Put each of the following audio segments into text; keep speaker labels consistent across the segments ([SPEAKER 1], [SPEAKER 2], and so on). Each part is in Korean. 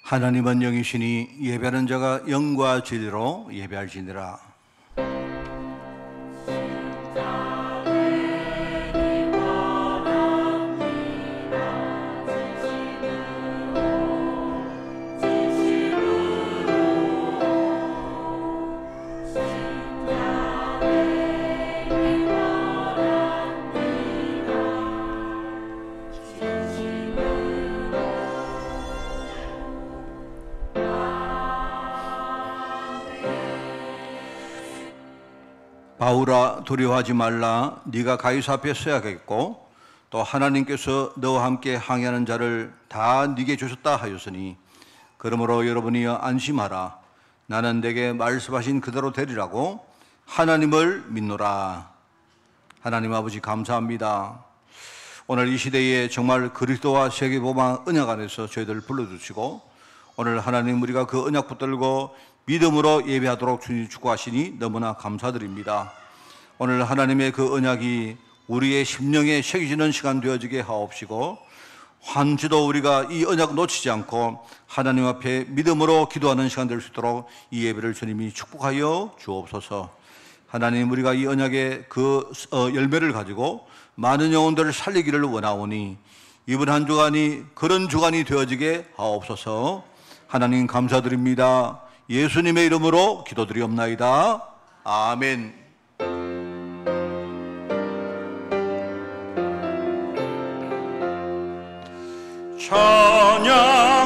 [SPEAKER 1] 하나님은 영이시니 예배하는 자가 영과 진리로 예배할지니라. 바울아, 두려워하지 말라. 네가 가이사 앞에 서야겠고 또 하나님께서 너와 함께 항해하는 자를 다 네게 주셨다 하였으니, 그러므로 여러분이여 안심하라. 나는 내게 말씀하신 그대로 되리라고 하나님을 믿노라. 하나님 아버지, 감사합니다. 오늘 이 시대에 정말 그리스도와 세계복음 언약 안에서 저희들 불러주시고, 오늘 하나님 우리가 그 언약 붙들고 믿음으로 예배하도록 주님 축복하시니 너무나 감사드립니다. 오늘 하나님의 그 언약이 우리의 심령에 새겨지는 시간 되어지게 하옵시고, 한주도 우리가 이 언약 놓치지 않고 하나님 앞에 믿음으로 기도하는 시간 될 수 있도록 이 예배를 주님이 축복하여 주옵소서. 하나님, 우리가 이 언약의 그 열매를 가지고 많은 영혼들을 살리기를 원하오니 이번 한 주간이 그런 주간이 되어지게 하옵소서. 하나님 감사드립니다. 예수님의 이름으로 기도드리옵나이다. 아멘.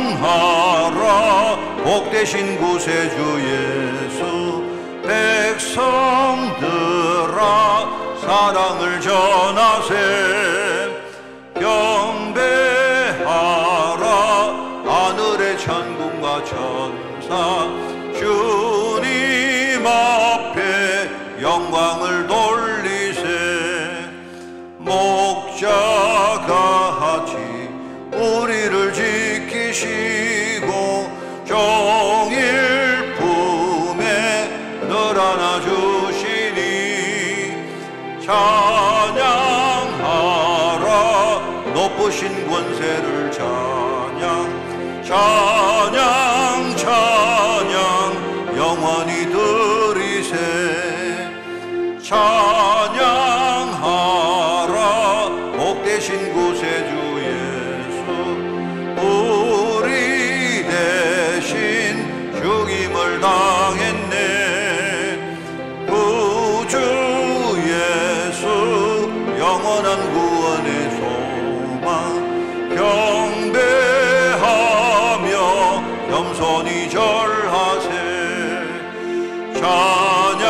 [SPEAKER 1] 찬양하라 복되신 구세주 예수, 백성들아 사랑을 전하세. 경배하라 하늘의 천군과 천사, 주님 앞에 영광을 돌리세. 목자가 같이 우리를 지키시고 종일 품에 늘 안아주시니, 찬양하라 높으신 권세를 찬양, 찬양 찬양 영원히 드리세. 찬양하라 복되신 구세주 예수, 우리 대신 죽임을 당했네. 구주 예수 영원한 구원의 소망, 경배하며 겸손히 절하세. 찬양하라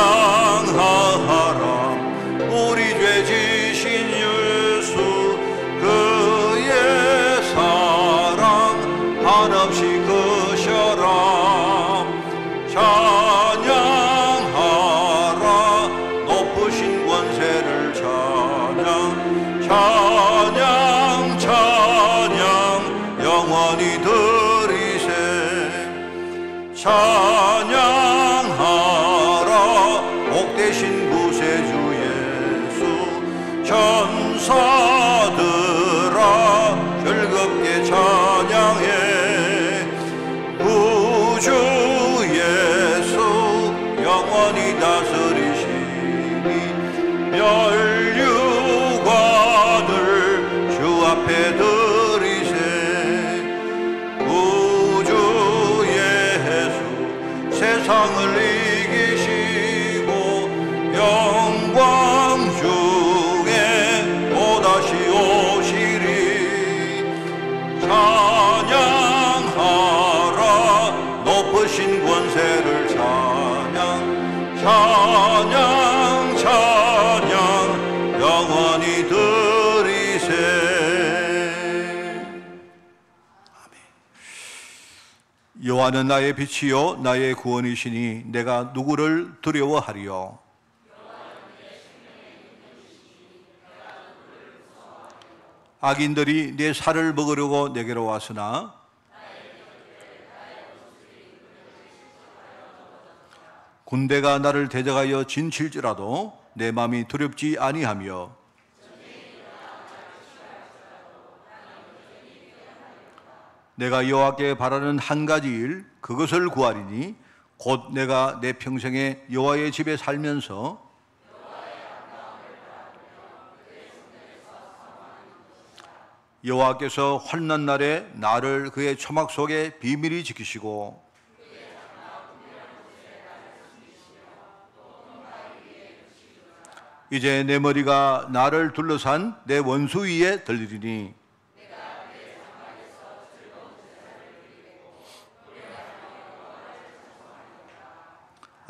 [SPEAKER 1] 우리 죄 지신 예수, 그의 사랑 한없이 크셔라. 찬양하라 높으신 권세를 찬양, 찬양 찬양 영원히 드리세. 찬양하라 복되신 구세주 예수, 천사들아 즐겁게 찬양해. 구주 예수 영원히 다스리시니, 멸류관을 주 앞에 드리세. 구주 예수 세상을 이기시고 영광 중에 또다시 오시리. 찬양하라 높으신 권세를 찬양, 찬양 찬양 영원히 드리세. 아멘. 여호와는 나의 빛이요 나의 구원이시니 내가 누구를 두려워하리요. 악인들이 내 살을 먹으려고 내게로 왔으나 군대가 나를 대적하여 진칠지라도 내 마음이 두렵지 아니하며, 내가 여호와께 바라는 한 가지 일 그것을 구하리니 곧 내가 내 평생에 여호와의 집에 살면서 여호와께서 환난 날에 나를 그의 초막 속에 비밀히 지키시고 이제 내 머리가 나를 둘러싼 내 원수 위에 들리리니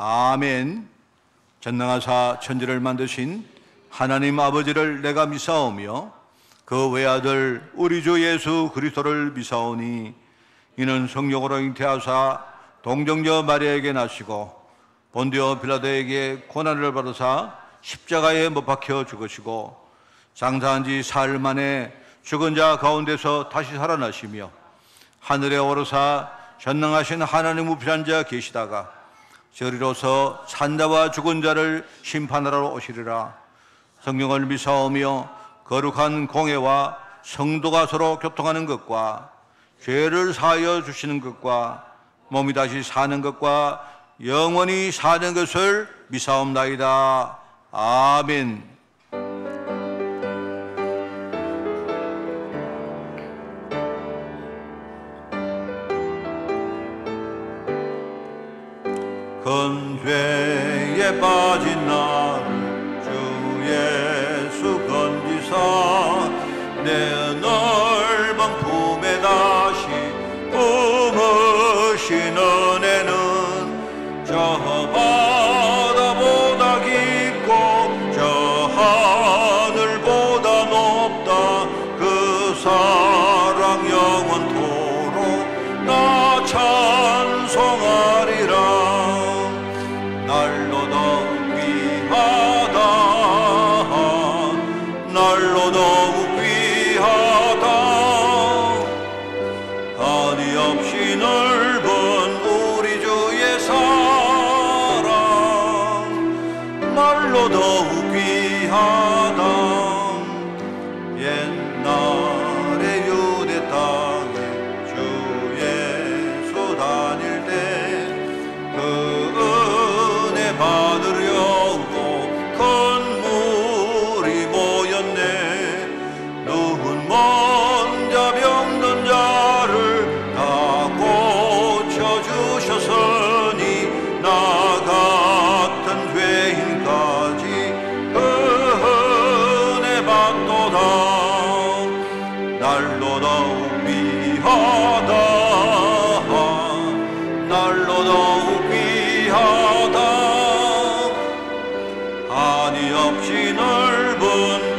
[SPEAKER 1] 아멘. 전능하사 천지를 만드신 하나님 아버지를 내가 믿사오며 그 외아들 우리 주 예수 그리스도를 믿사오니 이는 성령으로 잉태하사 동정녀 마리아에게 나시고 본디오 빌라도에게 고난을 받으사 십자가에 못 박혀 죽으시고 장사한 지 사흘 만에 죽은 자 가운데서 다시 살아나시며 하늘에 오르사 전능하신 하나님 우편한 자 계시다가 저리로서 산자와 죽은 자를 심판하러 오시리라. 성령을 믿사오며 거룩한 공회와 성도가 서로 교통하는 것과 죄를 사하여 주시는 것과 몸이 다시 사는 것과 영원히 사는 것을 믿사옵나이다. 아멘. 큰 죄에 빠진 나를 주 예수 건지사 내 넓은 품에 다시 품으신 은혜는 저 바다보다 깊고 저 하늘보다 높다. 그 사랑 영원토록 나 찬송하리라. 날로 더욱 귀하다. 날로 더욱 귀하다. 한이 없이 넓은 우리 주의 사랑. 날로 더욱 귀하다. 옛날에 유대 땅에 주 예수 다닐 때 받으려고 큰 물이 모였네. 눈 먼 자 병든 자를 다 고쳐주셨으니 나 같은 죄인까지 은혜 받도다. 날로 더욱 귀하다. 날로 더욱 귀하다. 한이 없이 넓은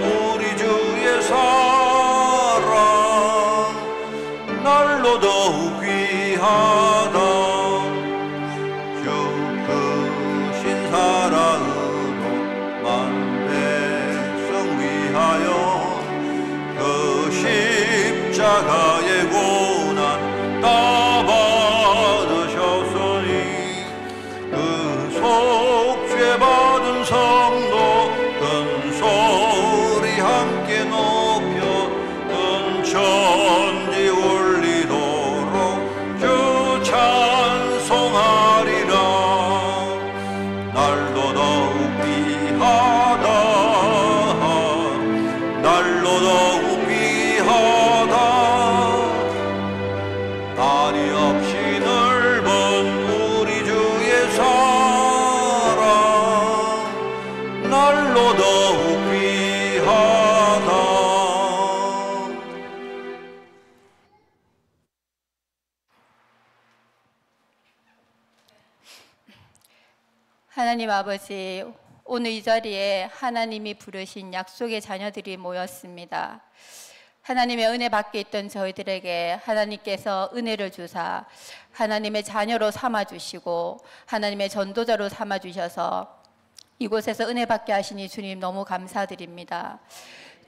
[SPEAKER 1] 우리 주의 사랑. 날로 더욱 귀하다. 주 크신 사랑으로 만 백성 위하여 그 십자가의 고난 다 받으셨으니 그 속죄 받은 성도 큰 소리 함께 높여 큰 천지 울리도록 주 찬송하리라. 날로 더욱 귀하다. 날로 더욱 귀하다. 한이 없이 넓은 우리 주의 사랑. 날로 더욱 귀하다.
[SPEAKER 2] 하나님 아버지, 오늘 이 자리에 하나님이 부르신 약속의 자녀들이 모였습니다. 하나님의 은혜 밖에 있던 저희들에게 하나님께서 은혜를 주사 하나님의 자녀로 삼아주시고 하나님의 전도자로 삼아주셔서 이곳에서 은혜 받게 하시니 주님 너무 감사드립니다.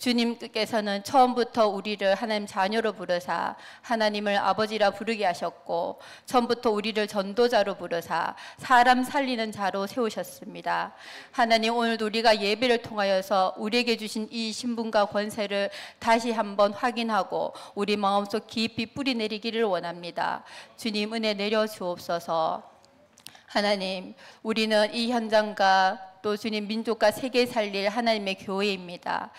[SPEAKER 2] 주님께서는 처음부터 우리를 하나님 자녀로 부르사 하나님을 아버지라 부르게 하셨고, 처음부터 우리를 전도자로 부르사 사람 살리는 자로 세우셨습니다. 하나님, 오늘도 우리가 예배를 통하여서 우리에게 주신 이 신분과 권세를 다시 한번 확인하고 우리 마음속 깊이 뿌리 내리기를 원합니다. 주님, 은혜 내려 주옵소서. 하나님, 우리는 이 현장과 또 주님 민족과 세계 살릴 하나님의 교회입니다.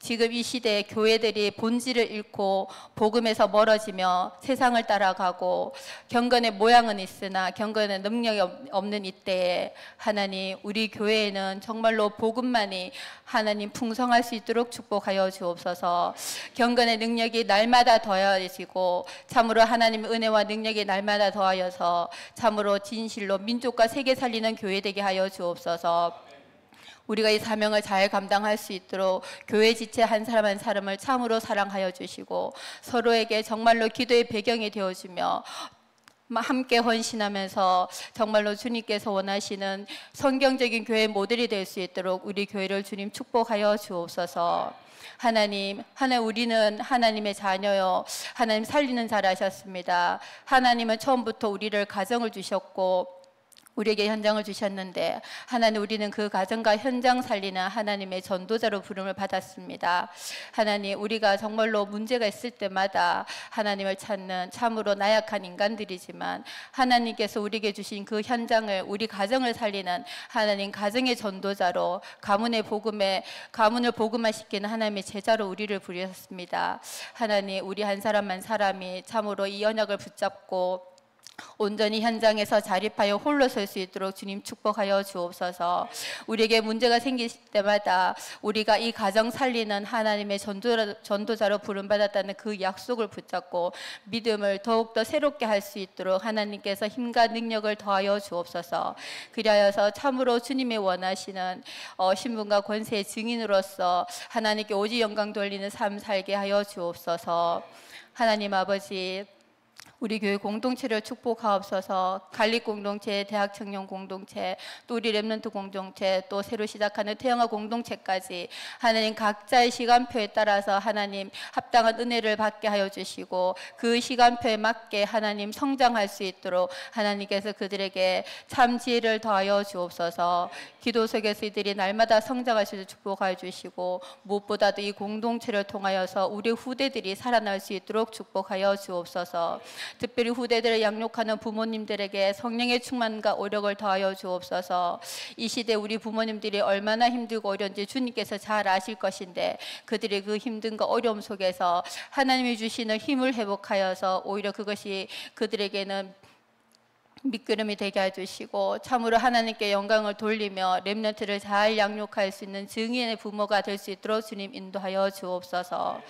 [SPEAKER 2] 지금 이 시대에 교회들이 본질을 잃고 복음에서 멀어지며 세상을 따라가고 경건의 모양은 있으나 경건의 능력이 없는 이때에 하나님, 우리 교회에는 정말로 복음만이 하나님 풍성할 수 있도록 축복하여 주옵소서. 경건의 능력이 날마다 더해지고 참으로 하나님의 은혜와 능력이 날마다 더하여서 참으로 진실로 민족과 세계 살리는 교회 되게 하여 주옵소서. 우리가 이 사명을 잘 감당할 수 있도록 교회 지체 한 사람 한 사람을 참으로 사랑하여 주시고 서로에게 정말로 기도의 배경이 되어주며 함께 헌신하면서 정말로 주님께서 원하시는 성경적인 교회 모델이 될 수 있도록 우리 교회를 주님 축복하여 주옵소서. 하나님, 우리는 하나님의 자녀요, 하나님 살리는 자라 하셨습니다. 하나님은 처음부터 우리를 가정을 주셨고 우리에게 현장을 주셨는데 하나님, 우리는 그 가정과 현장 살리는 하나님의 전도자로 부름을 받았습니다. 하나님, 우리가 정말로 문제가 있을 때마다 하나님을 찾는 참으로 나약한 인간들이지만 하나님께서 우리에게 주신 그 현장을, 우리 가정을 살리는 하나님 가정의 전도자로 가문을 복음화시키는 하나님의 제자로 우리를 부르셨습니다. 하나님, 우리 한 사람 한 사람이 참으로 이 언약을 붙잡고 온전히 현장에서 자립하여 홀로 설 수 있도록 주님 축복하여 주옵소서. 우리에게 문제가 생길 때마다 우리가 이 가정 살리는 하나님의 전도자로 부름받았다는 그 약속을 붙잡고 믿음을 더욱더 새롭게 할 수 있도록 하나님께서 힘과 능력을 더하여 주옵소서. 그리하여서 참으로 주님이 원하시는 신분과 권세의 증인으로서 하나님께 오직 영광 돌리는 삶 살게 하여 주옵소서. 하나님 아버지, 우리 교회 공동체를 축복하옵소서. 갈릭 공동체, 대학 청년 공동체, 또 우리 렘넌트 공동체, 또 새로 시작하는 태영아 공동체까지 하나님 각자의 시간표에 따라서 하나님 합당한 은혜를 받게 하여 주시고 그 시간표에 맞게 하나님 성장할 수 있도록 하나님께서 그들에게 참 지혜를 더하여 주옵소서. 기도 속에서 이들이 날마다 성장할 수 있도록 축복하여 주시고 무엇보다도 이 공동체를 통하여서 우리 후대들이 살아날 수 있도록 축복하여 주옵소서. 특별히 후대들을 양육하는 부모님들에게 성령의 충만과 오력을 더하여 주옵소서. 이 시대 우리 부모님들이 얼마나 힘들고 어려운지 주님께서 잘 아실 것인데 그들의 그 힘든과 어려움 속에서 하나님이 주시는 힘을 회복하여서 오히려 그것이 그들에게는 밑그림이 되게 해주시고 참으로 하나님께 영광을 돌리며 렘넌트를 잘 양육할 수 있는 증인의 부모가 될 수 있도록 주님 인도하여 주옵소서.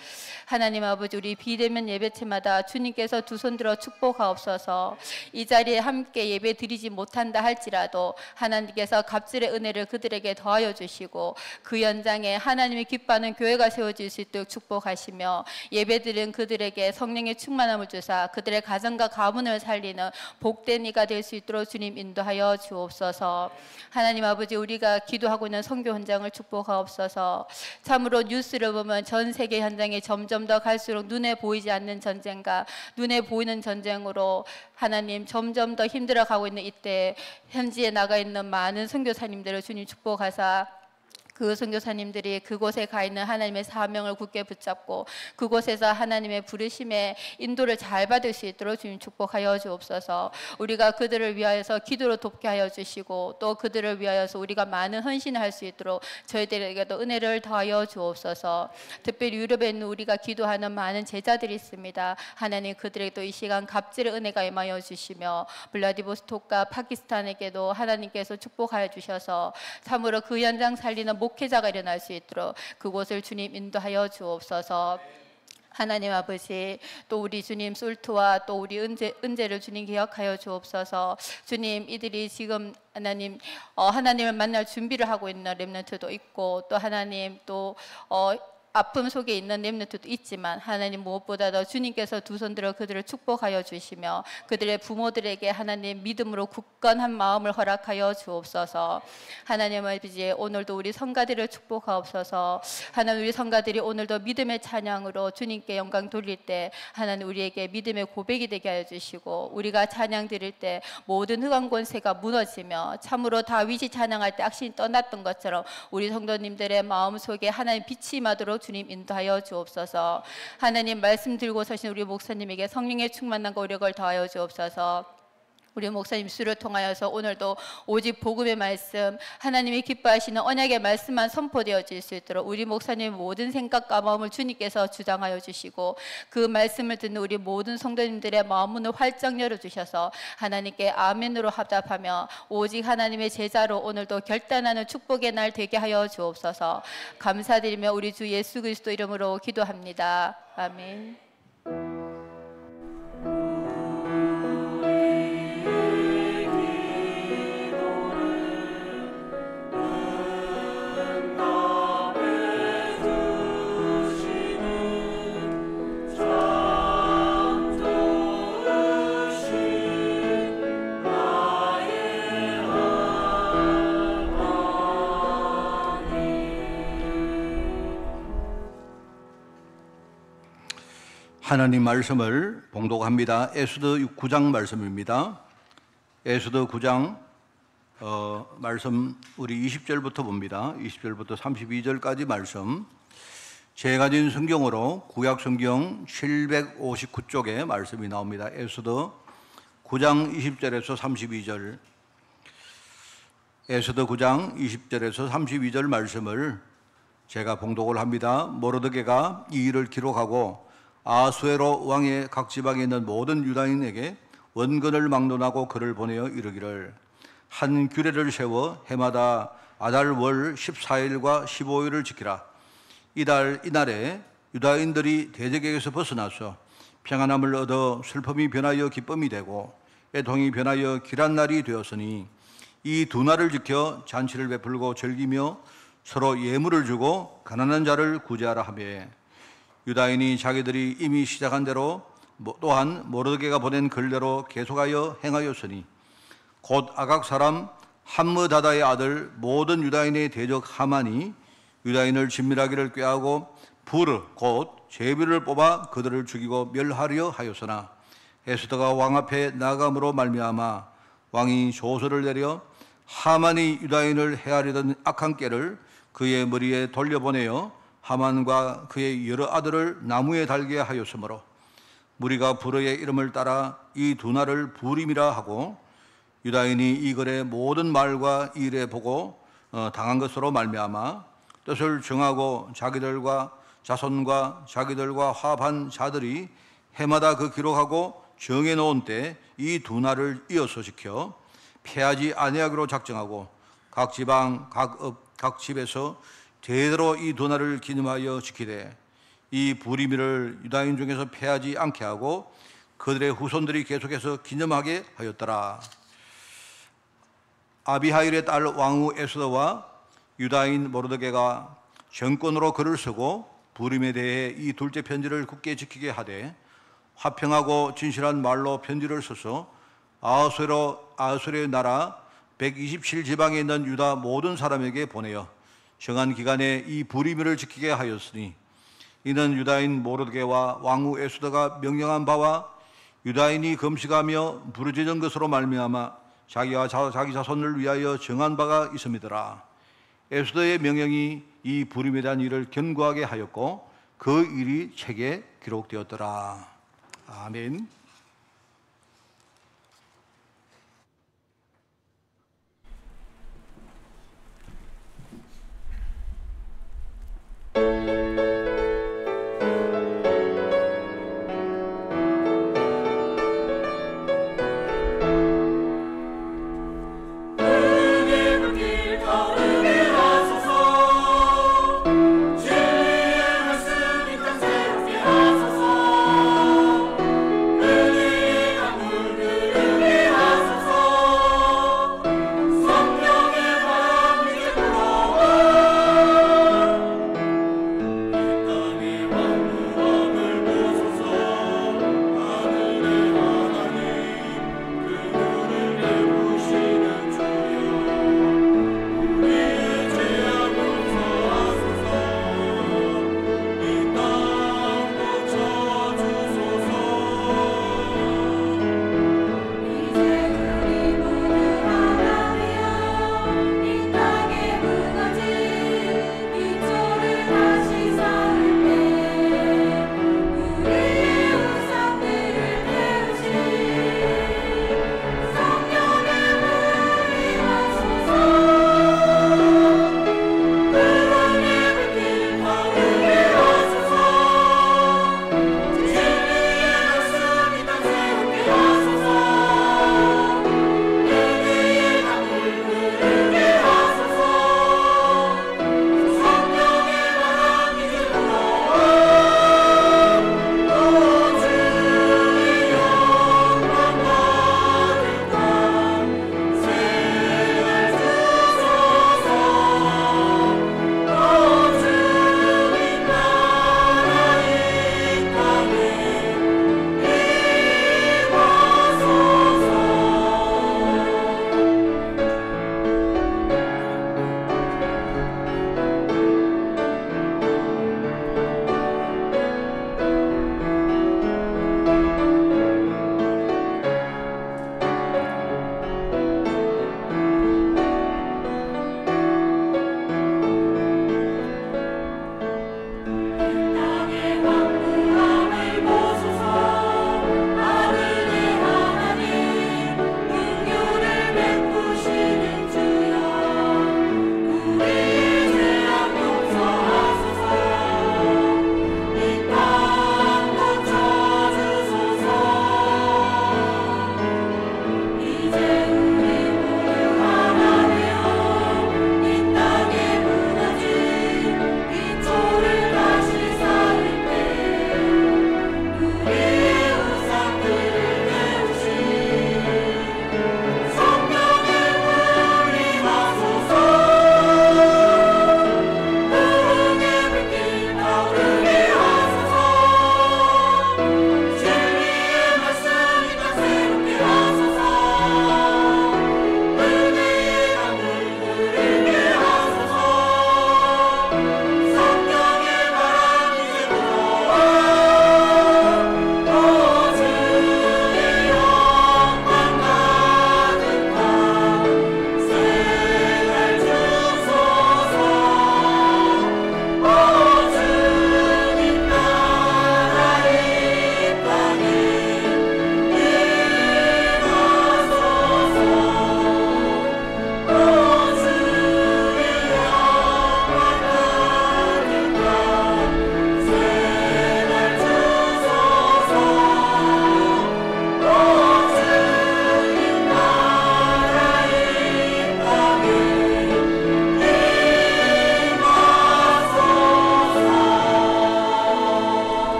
[SPEAKER 2] 하나님 아버지, 우리 비대면 예배체마다 주님께서 두 손 들어 축복하옵소서. 이 자리에 함께 예배 드리지 못한다 할지라도 하나님께서 갑질의 은혜를 그들에게 더하여 주시고 그 현장에 하나님이 기뻐하는 교회가 세워질 수 있도록 축복하시며 예배드린 그들에게 성령의 충만함을 주사 그들의 가정과 가문을 살리는 복된 이가 될 수 있도록 주님 인도하여 주옵소서. 하나님 아버지, 우리가 기도하고 있는 선교 현장을 축복하옵소서. 참으로 뉴스를 보면 전 세계 현장에 점점 더 갈수록 눈에 보이지 않는 전쟁과 눈에 보이는 전쟁으로 하나님 점점 더 힘들어가고 있는 이때 현지에 나가 있는 많은 선교사님들을 주님 축복하사 그 선교사님들이 그곳에 가 있는 하나님의 사명을 굳게 붙잡고 그곳에서 하나님의 부르심의 인도를 잘 받을 수 있도록 주님 축복하여 주옵소서. 우리가 그들을 위하여서 기도로 돕게 하여 주시고 또 그들을 위하여서 우리가 많은 헌신을 할 수 있도록 저희들에게도 은혜를 더하여 주옵소서. 특별히 유럽에 있는 우리가 기도하는 많은 제자들이 있습니다. 하나님, 그들에게도 이 시간 갑질의 은혜가 임하여 주시며 블라디보스톡과 파키스탄에게도 하나님께서 축복하여 주셔서 참으로 그 현장 살리는 목회자가 일어날 수 있도록 그곳을 주님 인도하여 주옵소서. 하나님 아버지, 또 우리 주님 솔트와 또 우리 은재를 주님 기억하여 주옵소서. 주님, 이들이 지금 하나님을 만날 준비를 하고 있는 렘넌트도 있고 또 하나님 또 아픔 속에 있는 렘넌트도 있지만 하나님 무엇보다도 주님께서 두 손 들어 그들을 축복하여 주시며 그들의 부모들에게 하나님 믿음으로 굳건한 마음을 허락하여 주옵소서. 하나님 아버지, 오늘도 우리 성가들을 축복하옵소서. 하나님, 우리 성가들이 오늘도 믿음의 찬양으로 주님께 영광 돌릴 때 하나님 우리에게 믿음의 고백이 되게 하여 주시고, 우리가 찬양 드릴 때 모든 흑암 권세가 무너지며 참으로 다윗이 찬양할 때 악신이 떠났던 것처럼 우리 성도님들의 마음속에 하나님 빛이 임하도록 주님 인도하여 주옵소서. 하나님, 말씀 들고 서신 우리 목사님에게 성령의 충만함과 오력을 더하여 주옵소서. 우리 목사님 수를 통하여서 오늘도 오직 복음의 말씀, 하나님이 기뻐하시는 언약의 말씀만 선포되어질 수 있도록 우리 목사님의 모든 생각과 마음을 주님께서 주장하여 주시고, 그 말씀을 듣는 우리 모든 성도님들의 마음문을 활짝 열어주셔서 하나님께 아멘으로 합답하며 오직 하나님의 제자로 오늘도 결단하는 축복의 날 되게 하여 주옵소서. 감사드리며 우리 주 예수 그리스도 이름으로 기도합니다. 아멘.
[SPEAKER 1] 하나님 말씀을 봉독합니다. 에스더 9장 말씀입니다. 에스더 9장 말씀 우리 20절부터 봅니다. 20절부터 32절까지 말씀. 제가 가진 성경으로 구약 성경 759쪽에 말씀이 나옵니다. 에스더 9장 20절에서 32절. 에스더 9장 20절에서 32절 말씀을 제가 봉독을 합니다. 모르드게가 이 일을 기록하고 아수에로 왕의 각 지방에 있는 모든 유다인에게 원근을 막론하고 글을 보내어 이르기를, 한 규례를 세워 해마다 아달 월 14일과 15일을 지키라. 이날에 유다인들이 대적에게서 벗어나서 평안함을 얻어 슬픔이 변하여 기쁨이 되고 애통이 변하여 길한 날이 되었으니, 이 두 날을 지켜 잔치를 베풀고 즐기며 서로 예물을 주고 가난한 자를 구제하라 하며, 유다인이 자기들이 이미 시작한 대로 또한 모르드게가 보낸 글대로 계속하여 행하였으니, 곧 아각 사람 함므다다의 아들 모든 유다인의 대적 하만이 유다인을 진멸하기를 꾀하고 부르 곧 제비를 뽑아 그들을 죽이고 멸하려 하였으나, 에스더가 왕 앞에 나감으로 말미암아 왕이 조서를 내려 하만이 유다인을 해하려던 악한 꾀를 그의 머리에 돌려보내어 하만과 그의 여러 아들을 나무에 달게 하였으므로, 무리가 부르의 이름을 따라 이 두 날을 부림이라 하고, 유다인이 이 글의 모든 말과 일에 보고 당한 것으로 말미암아 뜻을 정하고 자기들과 자손과 자기들과 화합한 자들이 해마다 그 기록하고 정해놓은 때 이 두 날을 이어서 지켜 패하지 아니하기로 작정하고, 각 지방 각 읍 각 집에서 대대로 이 두 날을 기념하여 지키되, 이 부리미를 유다인 중에서 패하지 않게 하고 그들의 후손들이 계속해서 기념하게 하였더라. 아비하일의 딸 왕후 에스더와 유다인 모르드게가 정권으로 글을 쓰고 부림에 대해 이 둘째 편지를 굳게 지키게 하되, 화평하고 진실한 말로 편지를 써서 아수르의 나라 127지방에 있는 유다 모든 사람에게 보내어 정한 기간에 이 부리미를 지키게 하였으니, 이는 유다인 모르드게와 왕후 에스더가 명령한 바와 유다인이 금식하며 부르짖은 것으로 말미암아 자기와 자기 자손을 위하여 정한 바가 있음이더라. 에스더의 명령이 이 부림에 대한 일을 견고하게 하였고 그 일이 책에 기록되었더라. 아멘.
[SPEAKER 3] 그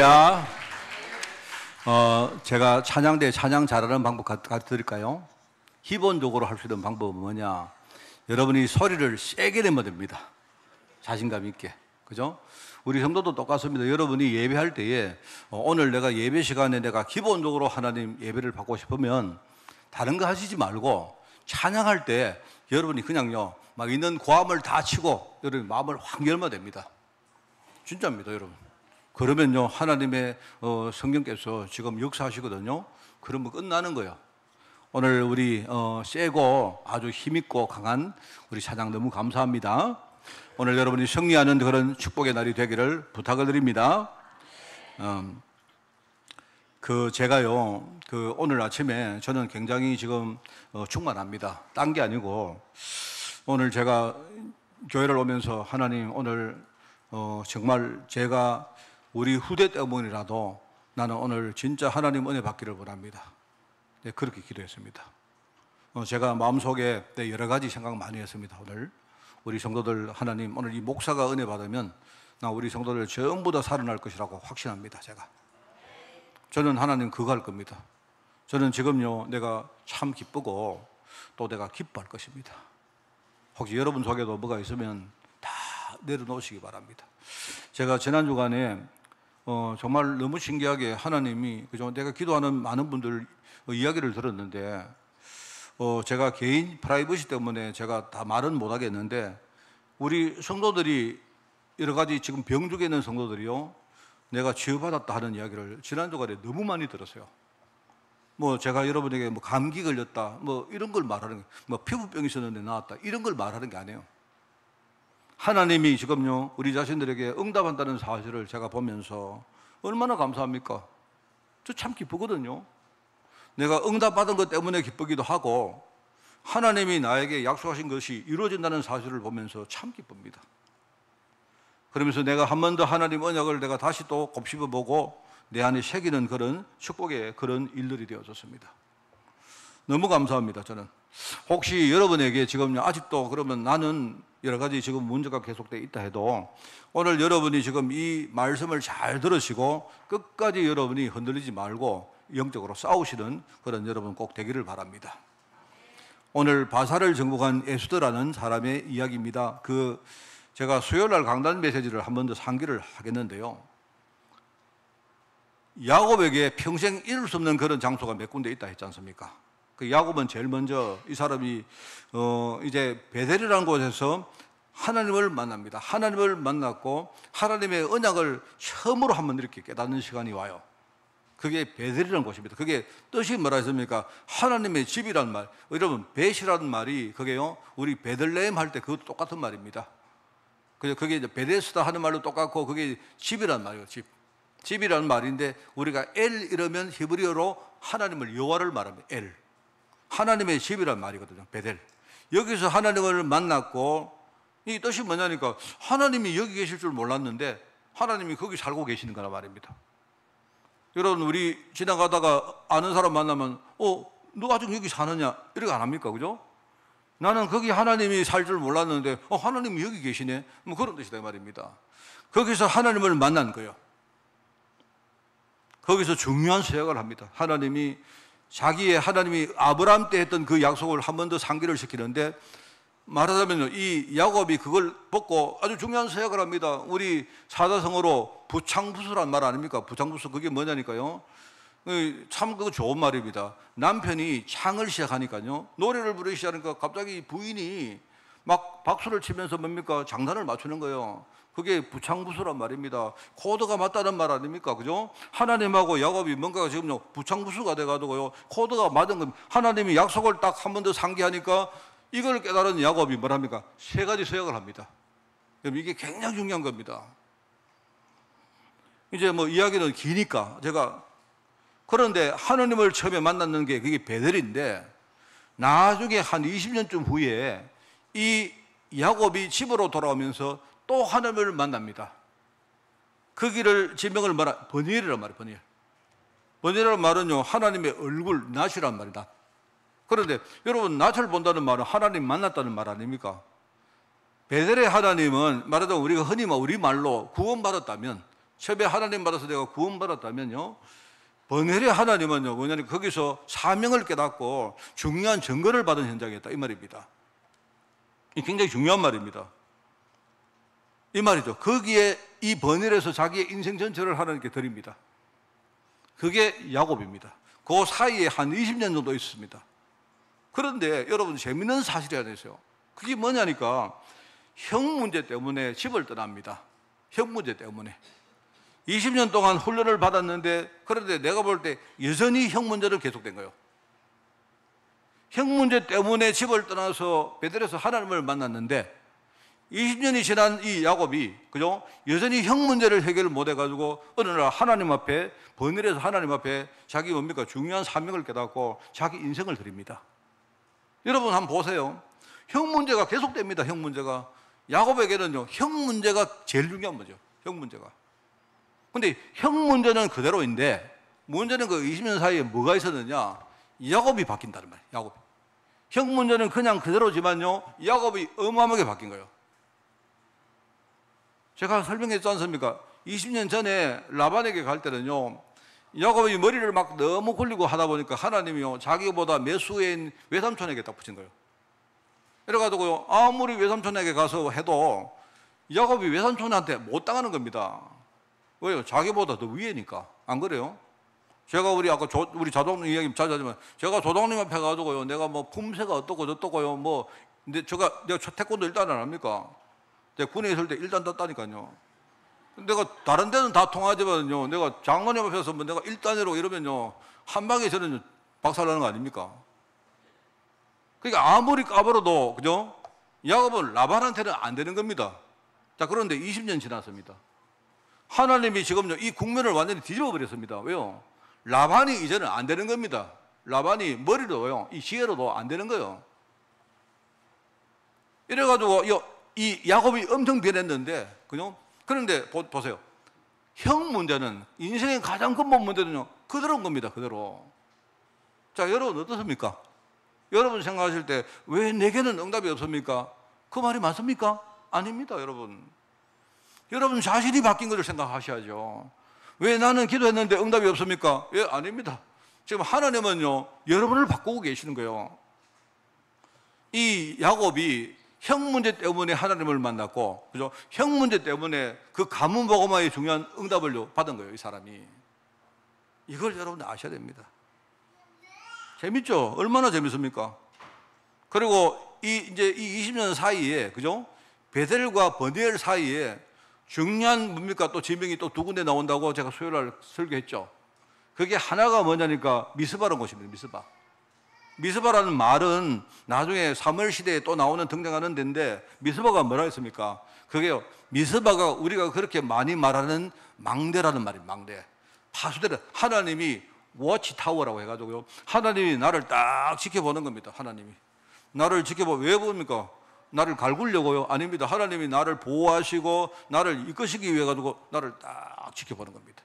[SPEAKER 1] 할렐루야. 제가 찬양대 찬양 잘하는 방법 가르쳐 드릴까요? 기본적으로 할 수 있는 방법은 뭐냐? 여러분이 소리를 세게 내면 됩니다. 자신감 있게. 그죠? 우리 성도도 똑같습니다. 여러분이 예배할 때에 오늘 내가 예배 시간에 내가 기본적으로 하나님 예배를 받고 싶으면 다른 거 하시지 말고 찬양할 때 여러분이 그냥요 막 있는 고함을 다 치고 여러분 마음을 확 열면 됩니다. 진짜입니다, 여러분. 그러면요 하나님의 성령께서 지금 역사하시거든요. 그러면 끝나는 거예요. 오늘 우리 세고 아주 힘있고 강한 우리 찬양 너무 감사합니다. 오늘 여러분이 승리하는 그런 축복의 날이 되기를 부탁을 드립니다. 제가요 오늘 아침에 저는 굉장히 지금 충만합니다. 딴 게 아니고 오늘 제가 교회를 오면서 하나님 오늘 정말 제가 우리 후대 때문이라도 나는 오늘 진짜 하나님 은혜 받기를 원합니다. 네, 그렇게 기도했습니다. 제가 마음속에 여러 가지 생각 많이 했습니다. 오늘 우리 성도들 하나님 오늘 이 목사가 은혜 받으면 나 우리 성도들 전부 다 살아날 것이라고 확신합니다. 저는 하나님 그거 할 겁니다. 저는 지금요 내가 참 기쁘고 또 내가 기뻐할 것입니다. 혹시 여러분 속에도 뭐가 있으면 다 내려놓으시기 바랍니다. 제가 지난 주간에 정말 너무 신기하게 하나님이 그죠? 내가 기도하는 많은 분들 이야기를 들었는데 제가 개인 프라이버시 때문에 제가 다 말은 못 하겠는데 우리 성도들이 여러 가지 지금 병중에 있는 성도들이요 내가 치유받았다 하는 이야기를 지난 주간에 너무 많이 들었어요. 뭐 제가 여러분에게 뭐 감기 걸렸다 뭐 이런 걸 말하는 게 뭐 피부병이 있었는데 나았다 이런 걸 말하는 게 아니에요. 하나님이 지금요 우리 자신들에게 응답한다는 사실을 제가 보면서 얼마나 감사합니까? 저 참 기쁘거든요. 내가 응답받은 것 때문에 기쁘기도 하고 하나님이 나에게 약속하신 것이 이루어진다는 사실을 보면서 참 기쁩니다. 그러면서 내가 한 번 더 하나님 언약을 내가 다시 또 곱씹어보고 내 안에 새기는 그런 축복의 그런 일들이 되어졌습니다. 너무 감사합니다. 저는 혹시 여러분에게 지금 아직도 그러면 나는 여러 가지 지금 문제가 계속되어 있다 해도 오늘 여러분이 지금 이 말씀을 잘 들으시고 끝까지 여러분이 흔들리지 말고 영적으로 싸우시는 그런 여러분 꼭 되기를 바랍니다. 오늘 바사를 정복한 에스더라는 사람의 이야기입니다. 제가 수요일날 강단 메시지를 한 번 더 상기를 하겠는데요. 야곱에게 평생 잃을 수 없는 그런 장소가 몇 군데 있다 했지 않습니까? 그 야곱은 제일 먼저 이 사람이 이제 베델이라는 곳에서 하나님을 만납니다. 하나님을 만났고 하나님의 언약을 처음으로 한번 이렇게 깨닫는 시간이 와요. 그게 베델이라는 곳입니다. 그게 뜻이 뭐라 했습니까? 하나님의 집이라는 말. 여러분 벳이라는 말이 그게요 우리 베들레헴 할 때 그것도 똑같은 말입니다. 그게 이제 베데스다 하는 말로 똑같고 그게 집이라는 말이에요. 집이라는 말인데 우리가 엘 이러면 히브리어로 하나님을 여호와를 말합니다. 엘. 하나님의 집이라는 말이거든요. 베델. 여기서 하나님을 만났고 이 뜻이 뭐냐니까 하나님이 여기 계실 줄 몰랐는데 하나님이 거기 살고 계시는 거란 말입니다. 여러분 우리 지나가다가 아는 사람 만나면 너 아직 여기 사느냐 이렇게 안 합니까? 그죠? 나는 거기 하나님이 살 줄 몰랐는데 하나님이 여기 계시네 뭐 그런 뜻이다 이 말입니다. 거기서 하나님을 만난 거예요. 거기서 중요한 사역을 합니다. 하나님이 아브라함 때 했던 그 약속을 한 번 더 상기를 시키는데 말하자면 이 야곱이 그걸 벗고 아주 중요한 사역을 합니다. 우리 사자성어로 부창부수란 말 아닙니까? 부창부수 그게 뭐냐니까요. 참 그거 좋은 말입니다. 남편이 창을 시작하니까요. 노래를 부르기 시작하니까 갑자기 부인이 막 박수를 치면서 뭡니까? 장단을 맞추는 거예요. 그게 부창부수란 말입니다. 코드가 맞다는 말 아닙니까? 그죠? 하나님하고 야곱이 뭔가가 지금요 부창부수가 돼가지고요 코드가 맞은 겁니다. 하나님이 약속을 딱 한 번 더 상기하니까 이걸 깨달은 야곱이 뭐랍니까? 세 가지 서약을 합니다. 이게 굉장히 중요한 겁니다. 이제 뭐 이야기는 기니까 그런데 하나님을 처음에 만났는 게 그게 베델인데 나중에 한 20년쯤 후에 이 야곱이 집으로 돌아오면서 또 하나님을 만납니다. 그 길을 지명을 버니엘이란 말이에요. 버니엘이란 말은요 하나님의 얼굴, 낯이란 말이다. 그런데 여러분 낯을 본다는 말은 하나님 만났다는 말 아닙니까? 베델의 하나님은 말하자면 우리가 흔히 우리 말로 구원받았다면 첩에 하나님 받아서 내가 구원받았다면요, 번외의 하나님은요 뭐냐면 거기서 사명을 깨닫고 중요한 증거를 받은 현장이었다 이 말입니다. 이 굉장히 중요한 말입니다. 이 말이죠. 거기에 이 번외에서 자기의 인생 전체를 하나님께 드립니다. 그게 야곱입니다. 그 사이에 한 20년 정도 있었습니다. 그런데 여러분 재밌는 사실이 하나 있어요. 그게 뭐냐니까 형 문제 때문에 집을 떠납니다. 형 문제 때문에 20년 동안 훈련을 받았는데, 그런데 내가 볼 때 여전히 형 문제는 계속된 거예요. 형 문제 때문에 집을 떠나서 베델에서 하나님을 만났는데 20년이 지난 이 야곱이 그죠? 여전히 형 문제를 해결을 못 해가지고 어느 날 하나님 앞에, 번일에서 하나님 앞에 자기 뭡니까 중요한 사명을 깨닫고 자기 인생을 드립니다. 여러분 한번 보세요. 형 문제가 계속됩니다. 형 문제가. 야곱에게는요 형 문제가 제일 중요한 거죠. 형 문제가. 근데 형 문제는 그대로인데 문제는 그 20년 사이에 뭐가 있었느냐? 야곱이 바뀐다는 말이에요. 야곱이. 형 문제는 그냥 그대로지만요 야곱이 어마어마하게 바뀐 거예요. 제가 설명했지 않습니까? 20년 전에 라반에게 갈 때는요 야곱이 머리를 막 너무 굴리고 하다 보니까 하나님이요 자기보다 매수인 외삼촌에게 딱 붙인 거예요. 그래가지고 아무리 외삼촌에게 가서 해도 야곱이 외삼촌한테 못 당하는 겁니다. 왜요? 자기보다 더 위에니까. 안 그래요? 제가 우리 자동님 이야기 자주 하지만 제가 조동님 앞에 가지고요 내가 뭐 품새가 어떻고 저떻고요 뭐 근데 내가 태권도 1단 안 합니까? 내가 군에 있을 때 1단 땄다니까요. 내가 다른 데는 다 통하지만요 내가 장관님 앞에서 뭐 내가 1단으로 이러면요 한 방에 저는 박살나는 거 아닙니까? 그러니까 아무리 까불어도 그죠? 야곱은 라반한테는 안 되는 겁니다. 자, 그런데 20년 지났습니다. 하나님이 지금요 이 국면을 완전히 뒤집어 버렸습니다. 왜요? 라반이 이제는 안 되는 겁니다. 라반이 머리로요 이 지혜로도 안 되는 거예요. 이래가지고 이 야곱이 엄청 변했는데 그죠? 그런데 보세요. 형 문제는 인생의 가장 근본 문제는요 그대로인 겁니다. 그대로. 자, 여러분 어떻습니까? 여러분 생각하실 때 왜 내게는 응답이 없습니까? 그 말이 맞습니까? 아닙니다. 여러분 자신이 바뀐 것을 생각하셔야죠. 왜 나는 기도했는데 응답이 없습니까? 예, 아닙니다. 지금 하나님은요 여러분을 바꾸고 계시는 거예요. 이 야곱이 형 문제 때문에 하나님을 만났고 그죠? 형 문제 때문에 그 가문 복음화의 중요한 응답을 받은 거예요. 이 사람이. 이걸 여러분 아셔야 됩니다. 재밌죠? 얼마나 재밌습니까? 그리고 이제 이 20년 사이에 그죠? 베델과 버니엘 사이에 중요한 뭡니까? 또 지명이 또 두 군데 나온다고 제가 수요일 날 설교했죠. 그게 하나가 뭐냐니까 미스바라는 곳입니다. 미스바라는 말은 나중에 사무엘 시대에 또 나오는 등장하는 데인데 미스바가 뭐라 했습니까? 그게요. 미스바가 우리가 그렇게 많이 말하는 망대라는 말이에요. 망대. 파수대를 하나님이 워치타워라고 해가지고요. 하나님이 나를 딱 지켜보는 겁니다. 하나님이. 나를 왜 봅니까? 나를 갈구려고요? 아닙니다. 하나님이 나를 보호하시고 나를 이끄시기 위해 가지고 나를 딱 지켜보는 겁니다.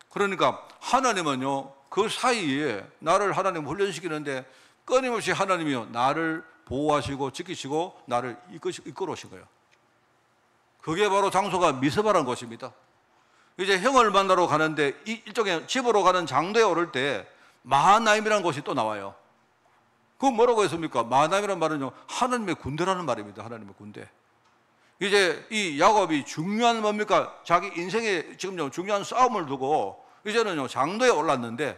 [SPEAKER 1] 그러니까 하나님은요 그 사이에 나를 하나님 훈련시키는데 끊임없이 하나님이요 나를 보호하시고 지키시고 나를 이끌어 오신 거예요. 그게 바로 장소가 미스바라는 곳입니다. 이제 형을 만나러 가는데 일종의 집으로 가는 장도에 오를 때 마하나임이라는 곳이 또 나와요. 그건 뭐라고 했습니까? 마하나임이라는 말은요 하나님의 군대라는 말입니다. 하나님의 군대. 이제 이 야곱이 중요한 뭡니까? 자기 인생에 지금요 중요한 싸움을 두고 이제는요 장도에 올랐는데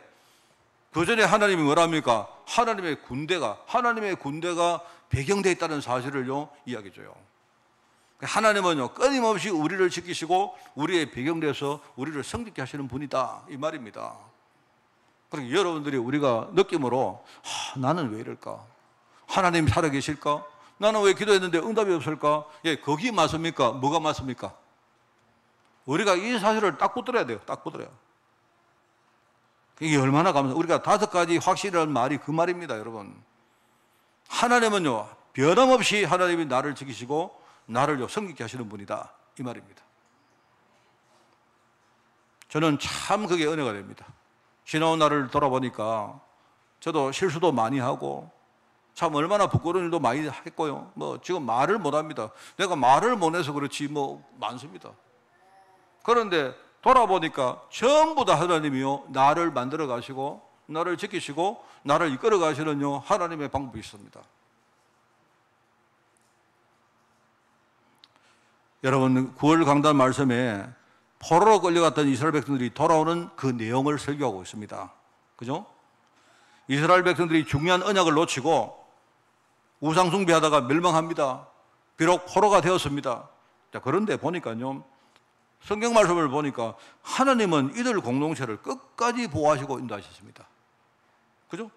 [SPEAKER 1] 그 전에 하나님이 뭐랍니까? 하나님의 군대가 배경되어 있다는 사실을요 이야기해줘요. 하나님은요 끊임없이 우리를 지키시고 우리의 배경돼서 우리를 성직케 하시는 분이다 이 말입니다. 그러니까 여러분들이 우리가 느낌으로 나는 왜 이럴까? 하나님 살아계실까? 나는 왜 기도했는데 응답이 없을까? 예, 거기 맞습니까? 뭐가 맞습니까? 우리가 이 사실을 딱 붙들어야 돼요. 딱 붙들어야. 이게 얼마나 우리가 5가지 확실한 말이 그 말입니다, 여러분. 하나님은요 변함없이 하나님이 나를 지키시고 나를 성직케 하시는 분이다 이 말입니다. 저는 참 그게 은혜가 됩니다. 지나온 날을 돌아보니까 저도 실수도 많이 하고 참 얼마나 부끄러운 일도 많이 했고요. 뭐 지금 말을 못합니다. 내가 말을 못해서 그렇지 뭐 많습니다. 그런데 돌아보니까 전부 다 하나님이요, 나를 만들어 가시고 나를 지키시고 나를 이끌어 가시는요, 하나님의 방법이 있습니다. 여러분, 9월 강단 말씀에 포로로 끌려갔던 이스라엘 백성들이 돌아오는 그 내용을 설교하고 있습니다. 그죠? 이스라엘 백성들이 중요한 언약을 놓치고 우상 숭배하다가 멸망합니다. 비록 포로가 되었습니다. 자, 그런데 보니까요, 성경 말씀을 보니까 하나님은 이들 공동체를 끝까지 보호하시고 인도하셨습니다. 그죠?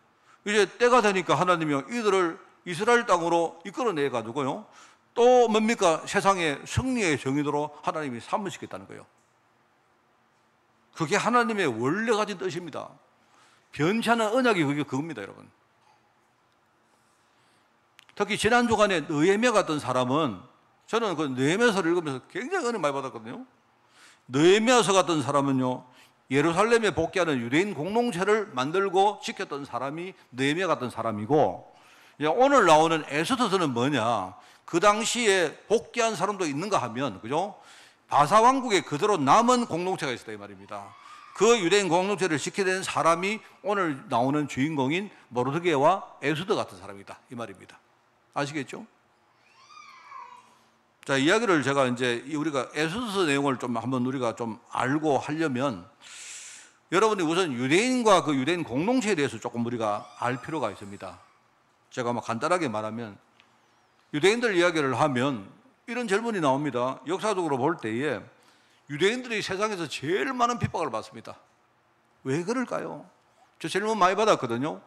[SPEAKER 1] 이제 때가 되니까 하나님이 이들을 이스라엘 땅으로 이끌어내 가지고요, 또 뭡니까? 세상의 승리의 정의도로 하나님이 삼으시겠다는 거예요. 그게 하나님의 원래 가진 뜻입니다. 변치 않은 언약이 그겁니다, 여러분. 특히 지난 주간에 느헤미야 같은 사람은, 저는 그 느헤미야서를 읽으면서 굉장히 은혜 많이 받았거든요. 느헤미야서 같은 사람은요, 예루살렘에 복귀하는 유대인 공동체를 만들고 지켰던 사람이 느헤미야 같은 사람이고, 오늘 나오는 에스더서는 뭐냐? 그 당시에 복귀한 사람도 있는가 하면, 그죠? 바사 왕국에 그대로 남은 공동체가 있었다 이 말입니다. 그 유대인 공동체를 지켜야 되는 사람이 오늘 나오는 주인공인 모르드게와 에스더 같은 사람이다 이 말입니다. 아시겠죠? 자, 이야기를 제가 이제 우리가 에스더서 내용을 좀 한번 우리가 좀 알고 하려면, 여러분이 우선 유대인과 그 유대인 공동체에 대해서 조금 우리가 알 필요가 있습니다. 제가 간단하게 말하면, 유대인들 이야기를 하면 이런 질문이 나옵니다. 역사적으로 볼 때에 유대인들이 세상에서 제일 많은 핍박을 받습니다. 왜 그럴까요? 저 질문 많이 받았거든요.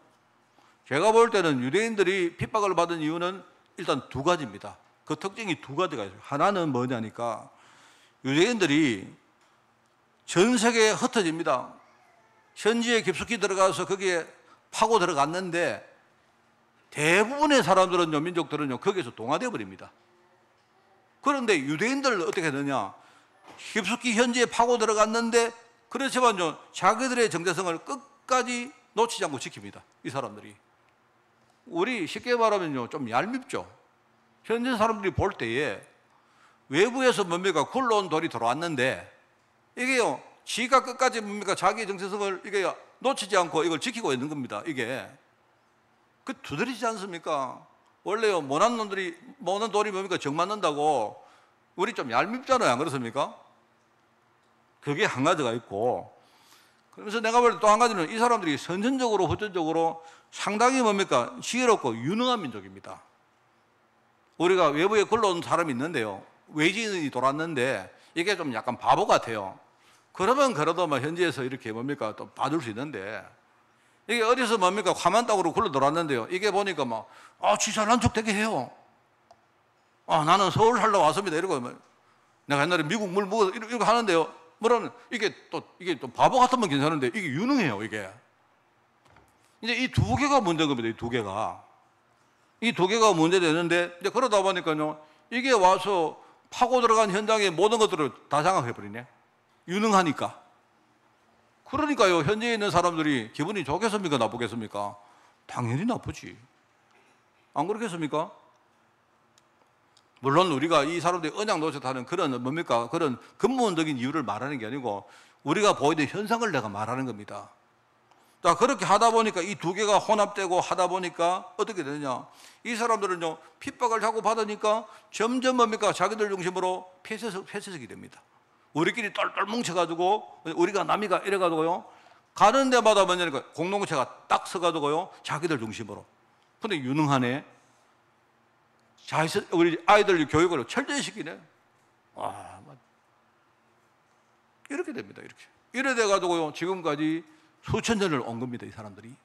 [SPEAKER 1] 제가 볼 때는 유대인들이 핍박을 받은 이유는 일단 두 가지입니다. 그 특징이 두 가지가 있어요. 하나는 뭐냐니까, 유대인들이 전 세계에 흩어집니다. 현지에 깊숙이 들어가서 거기에 파고 들어갔는데, 대부분의 사람들은요, 민족들은요, 거기에서 동화되어 버립니다. 그런데 유대인들 어떻게 되느냐? 깊숙이 현지에 파고 들어갔는데, 그렇지만요, 자기들의 정체성을 끝까지 놓치지 않고 지킵니다. 이 사람들이. 우리 쉽게 말하면요, 좀 얄밉죠. 현지 사람들이 볼 때에 외부에서 뭡니까? 굴러온 돌이 들어왔는데, 이게요, 지가 끝까지 뭡니까? 자기의 정체성을 이게 놓치지 않고 이걸 지키고 있는 겁니다. 이게. 그 두드리지 않습니까? 원래요, 모난 돌이 뭡니까? 정 맞는다고. 우리 좀 얄밉잖아요. 안 그렇습니까? 그게 한 가지가 있고, 그러면서 내가 볼 때 또 한 가지는 이 사람들이 선천적으로, 후천적으로 상당히 뭡니까? 지혜롭고 유능한 민족입니다. 우리가 외부에 굴러온 사람이 있는데요, 외지인이 돌았는데 이게 좀 약간 바보 같아요. 그러면 그래도 현지에서 이렇게 뭡니까? 또 봐줄 수 있는데, 이게 어디서 뭡니까? 화만 땅으로 굴러 들어왔는데요, 이게 보니까 지 잘난 척 되게 해요. 나는 서울 살러 왔습니다. 이러고, 내가 옛날에 미국 물 먹어 이러고 하는데요, 뭐라는, 이게 또 바보 같으면 괜찮은데, 이게 유능해요, 이게. 이제 이 두 개가 문제인 겁니다, 이 두 개가. 이 두 개가 문제되는데, 이제 그러다 보니까요, 이게 와서 파고 들어간 현장의 모든 것들을 다 장악해버리네. 유능하니까. 그러니까요, 현지에 있는 사람들이 기분이 좋겠습니까? 나쁘겠습니까? 당연히 나쁘지. 안 그렇겠습니까? 물론 우리가 이 사람들이 언약 놓쳤다는 그런 뭡니까? 그런 근본적인 이유를 말하는 게 아니고, 우리가 보이는 현상을 내가 말하는 겁니다. 자, 그렇게 하다 보니까 이 두 개가 혼합되고 하다 보니까 어떻게 되느냐? 이 사람들은요, 핍박을 자꾸 받으니까 점점 뭡니까? 자기들 중심으로 폐쇄적이 됩니다. 우리끼리 똘똘 뭉쳐가지고, 우리가 남이가 이래가지고요, 가는 데마다 뭐냐니까 공동체가 딱 서가지고요, 자기들 중심으로. 근데 유능하네. 우리 아이들 교육을 철저히 시키네. 이렇게 됩니다, 이렇게. 이래 돼가지고요, 지금까지 수천 년을 온 겁니다, 이 사람들이.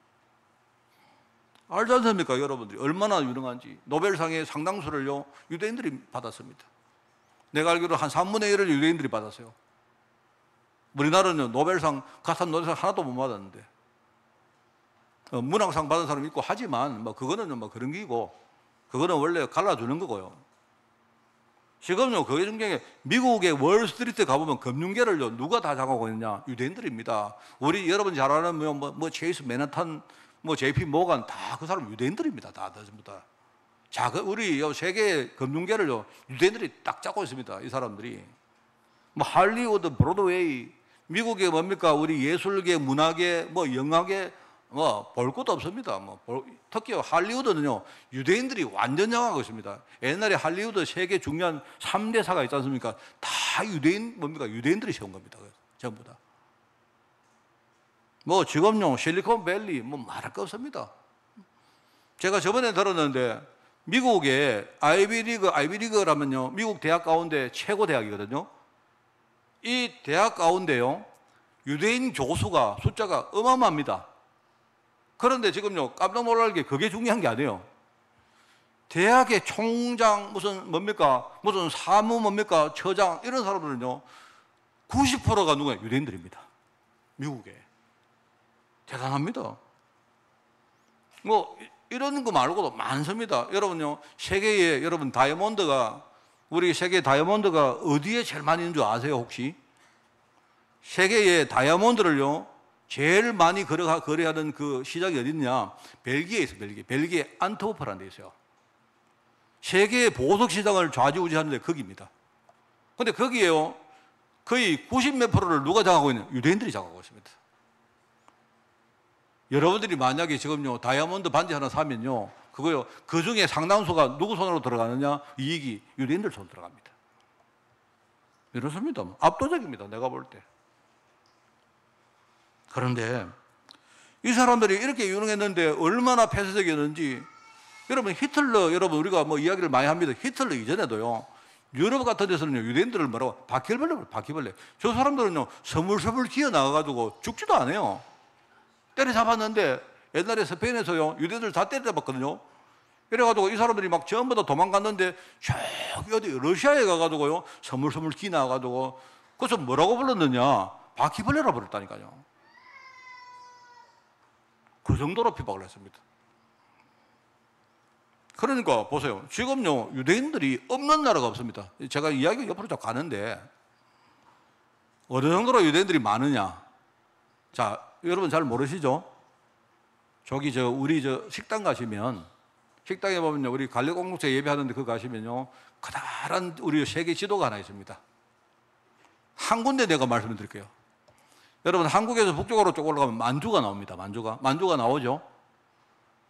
[SPEAKER 1] 알지 않습니까, 여러분들이? 얼마나 유능한지. 노벨상의 상당수를요, 유대인들이 받았습니다. 내가 알기로 한 3분의 1을 유대인들이 받았어요. 우리나라는 노벨상, 같은 노벨상 하나도 못 받았는데. 문학상 받은 사람이 있고 하지만, 그거는 그런 게이고, 그거는 원래 갈라주는 거고요. 지금요, 그 중에 미국의 월스트리트에 가보면 금융계를요, 누가 다 장악하고 있느냐? 유대인들입니다. 여러분 잘 아는 체이스 맨하탄, JP 모간, 다 그 사람 유대인들입니다. 다 전부 다. 자, 우리 세계 금융계를요, 유대인들이 딱 잡고 있습니다. 이 사람들이. 뭐 할리우드, 브로드웨이, 미국의 뭡니까? 우리 예술계, 문화계, 뭐 영화계, 뭐 볼 것도 없습니다. 특히 할리우드는요, 유대인들이 완전 장악하고 있습니다. 옛날에 할리우드 세계 중요한 3대사가 있지 않습니까? 다 유대인들이 세운 겁니다. 전부 다. 뭐 지금요, 실리콘밸리 뭐 말할 거 없습니다. 제가 저번에 들었는데 미국의 아이비리그라면요, 미국 대학 가운데 최고 대학이거든요. 이 대학 가운데요, 유대인 교수가 숫자가 어마어마합니다. 그런데 지금요, 깜짝 놀랄 게 그게 중요한 게 아니에요. 대학의 총장, 무슨 사무 처장, 이런 사람들은요, 90%가 누구예요? 유대인들입니다. 미국에. 대단합니다. 뭐, 이런 거 말고도 많습니다. 여러분요, 세계에, 우리 세계 다이아몬드가 어디에 제일 많이 있는 줄 아세요, 혹시? 세계의 다이아몬드를요, 제일 많이 거래하는 그 시장이 어디 있냐? 벨기에에 있어요, 벨기에 안트워프라는 데 있어요. 세계의 보석 시장을 좌지우지하는 데 거기입니다. 근데 거기에요, 거의 90몇 %를 누가 장악하고 있냐? 유대인들이 장악하고 있습니다. 여러분들이 만약에 지금요, 다이아몬드 반지 하나 사면요, 그거요, 그 중에 상당수가 누구 손으로 들어가느냐? 이익이 유대인들 손으로 들어갑니다. 이렇습니다. 압도적입니다, 내가 볼 때. 그런데 이 사람들이 이렇게 유능했는데 얼마나 폐쇄적이었는지, 여러분 우리가 뭐 이야기를 많이 합니다. 히틀러 이전에도요, 유럽 같은 데서는요, 유대인들을 뭐라고? 바퀴벌레. 저 사람들은요, 서물서물 기어 나가가지고 죽지도 않아요. 때려잡았는데, 옛날에 스페인에서요, 유대인들 다 때려잡았거든요. 이래가지고 이 사람들이 막 전부 다 도망갔는데, 저기 어디 러시아에 가가지고요, 서물서물 기어 나가가지고, 그래서 뭐라고 불렀느냐? 바퀴벌레라고 불렀다니까요. 그 정도로 핍박을 했습니다. 그러니까 보세요. 지금요, 유대인들이 없는 나라가 없습니다. 제가 이야기 옆으로 자꾸 가는데, 어느 정도로 유대인들이 많으냐? 자, 여러분 잘 모르시죠? 우리 식당 가시면, 식당에 보면요, 우리 갈래 공동체 예배하는데 그거 가시면요, 커다란 우리 세계 지도가 하나 있습니다. 한 군데 내가 말씀을 드릴게요. 여러분, 한국에서 북쪽으로 쭉 올라가면 만주가 나옵니다. 만주가 나오죠?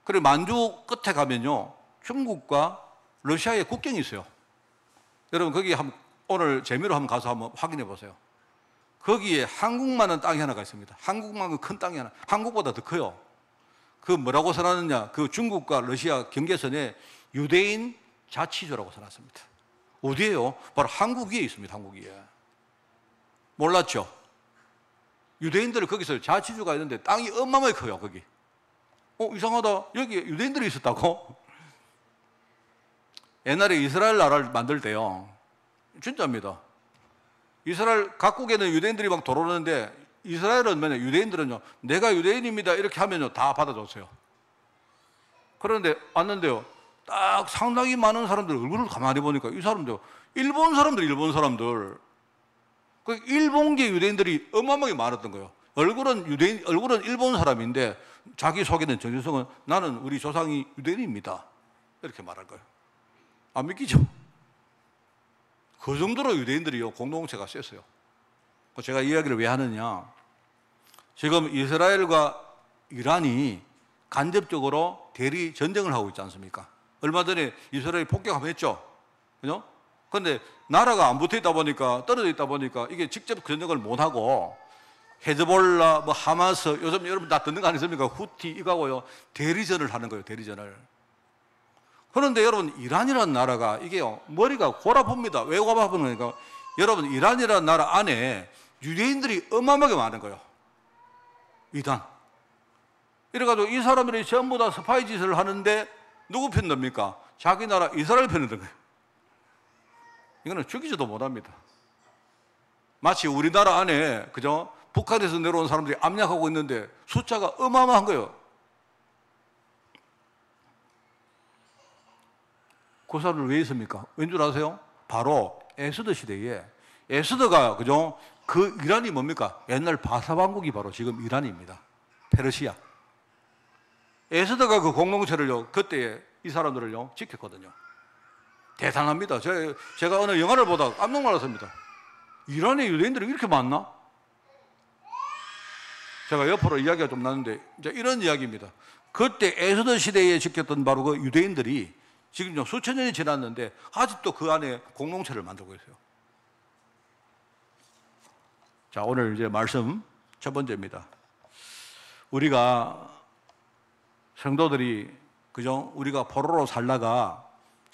[SPEAKER 1] 그리고 만주 끝에 가면요, 중국과 러시아의 국경이 있어요. 여러분, 거기 오늘 재미로 한번 가서 한번 확인해 보세요. 거기에 한국만한 땅이 하나가 있습니다. 한국만큼 큰 땅이 하나, 한국보다 더 커요. 그 뭐라고 써놨느냐? 그 중국과 러시아 경계선에 유대인 자치주라고 써놨습니다. 어디예요? 바로 한국 위에 있습니다. 한국 위에. 몰랐죠? 유대인들이 거기서 자치주가 있는데 땅이 어마어마하게 커요, 거기. 이상하다. 여기 유대인들이 있었다고? 옛날에 이스라엘 나라를 만들 때요, 진짜입니다. 이스라엘 각국에는 유대인들이 막 들어오는데, 이스라엘은 유대인들은요, 내가 유대인입니다 이렇게 하면요, 다 받아줬어요. 그런데 왔는데요, 딱 상당히 많은 사람들 얼굴을 가만히 보니까 이 사람들, 일본 사람들. 그 일본계 유대인들이 어마어마하게 많았던 거예요. 얼굴은 일본 사람인데 자기 소개는 정체성은 나는 우리 조상이 유대인입니다 이렇게 말할 거예요. 안 믿기죠? 그 정도로 유대인들이요, 공동체가 셌어요. 제가 이야기를 왜 하느냐? 지금 이스라엘과 이란이 간접적으로 대리 전쟁을 하고 있지 않습니까? 얼마 전에 이스라엘이 폭격하면 했죠. 그죠? 그런데 나라가 안 붙어 있다 보니까, 떨어져 있다 보니까 이게 직접 전쟁을 못 하고, 헤즈볼라, 하마스, 요즘 여러분 다 듣는 거 아니십니까? 후티 이거하고요, 대리전을 하는 거예요, 대리전을. 그런데 여러분, 이란이라는 나라가 이게요, 머리가 골아픕니다. 왜 골아프는 거니까, 여러분, 이란이라는 나라 안에 유대인들이 어마어마하게 많은 거예요. 이단. 이래가지고 이 사람들이 전부 다 스파이 짓을 하는데 누구 편 듭니까? 자기 나라 이스라엘 편을 든 거예요. 이거는 죽이지도 못합니다. 마치 우리나라 안에, 그죠? 북한에서 내려온 사람들이 압력하고 있는데 숫자가 어마어마한 거예요. 그 사람들 왜 있습니까? 왠 줄 아세요? 바로 에스더 시대에, 에스더가, 그죠? 그 이란이 뭡니까? 옛날 바사왕국이 바로 지금 이란입니다. 페르시아. 에스더가 그 공동체를요, 그때 이 사람들을요, 지켰거든요. 대단합니다. 제가 어느 영화를 보다가 깜짝 놀랐습니다. 이란의 유대인들이 이렇게 많나? 제가 옆으로 이야기가 좀 나는데 이제 이런 이야기입니다. 그때 에스더 시대에 지켰던 바로 그 유대인들이 지금 수천 년이 지났는데 아직도 그 안에 공동체를 만들고 있어요. 자, 오늘 이제 말씀 첫 번째입니다. 우리가 성도들이 그죠? 우리가 포로로 살다가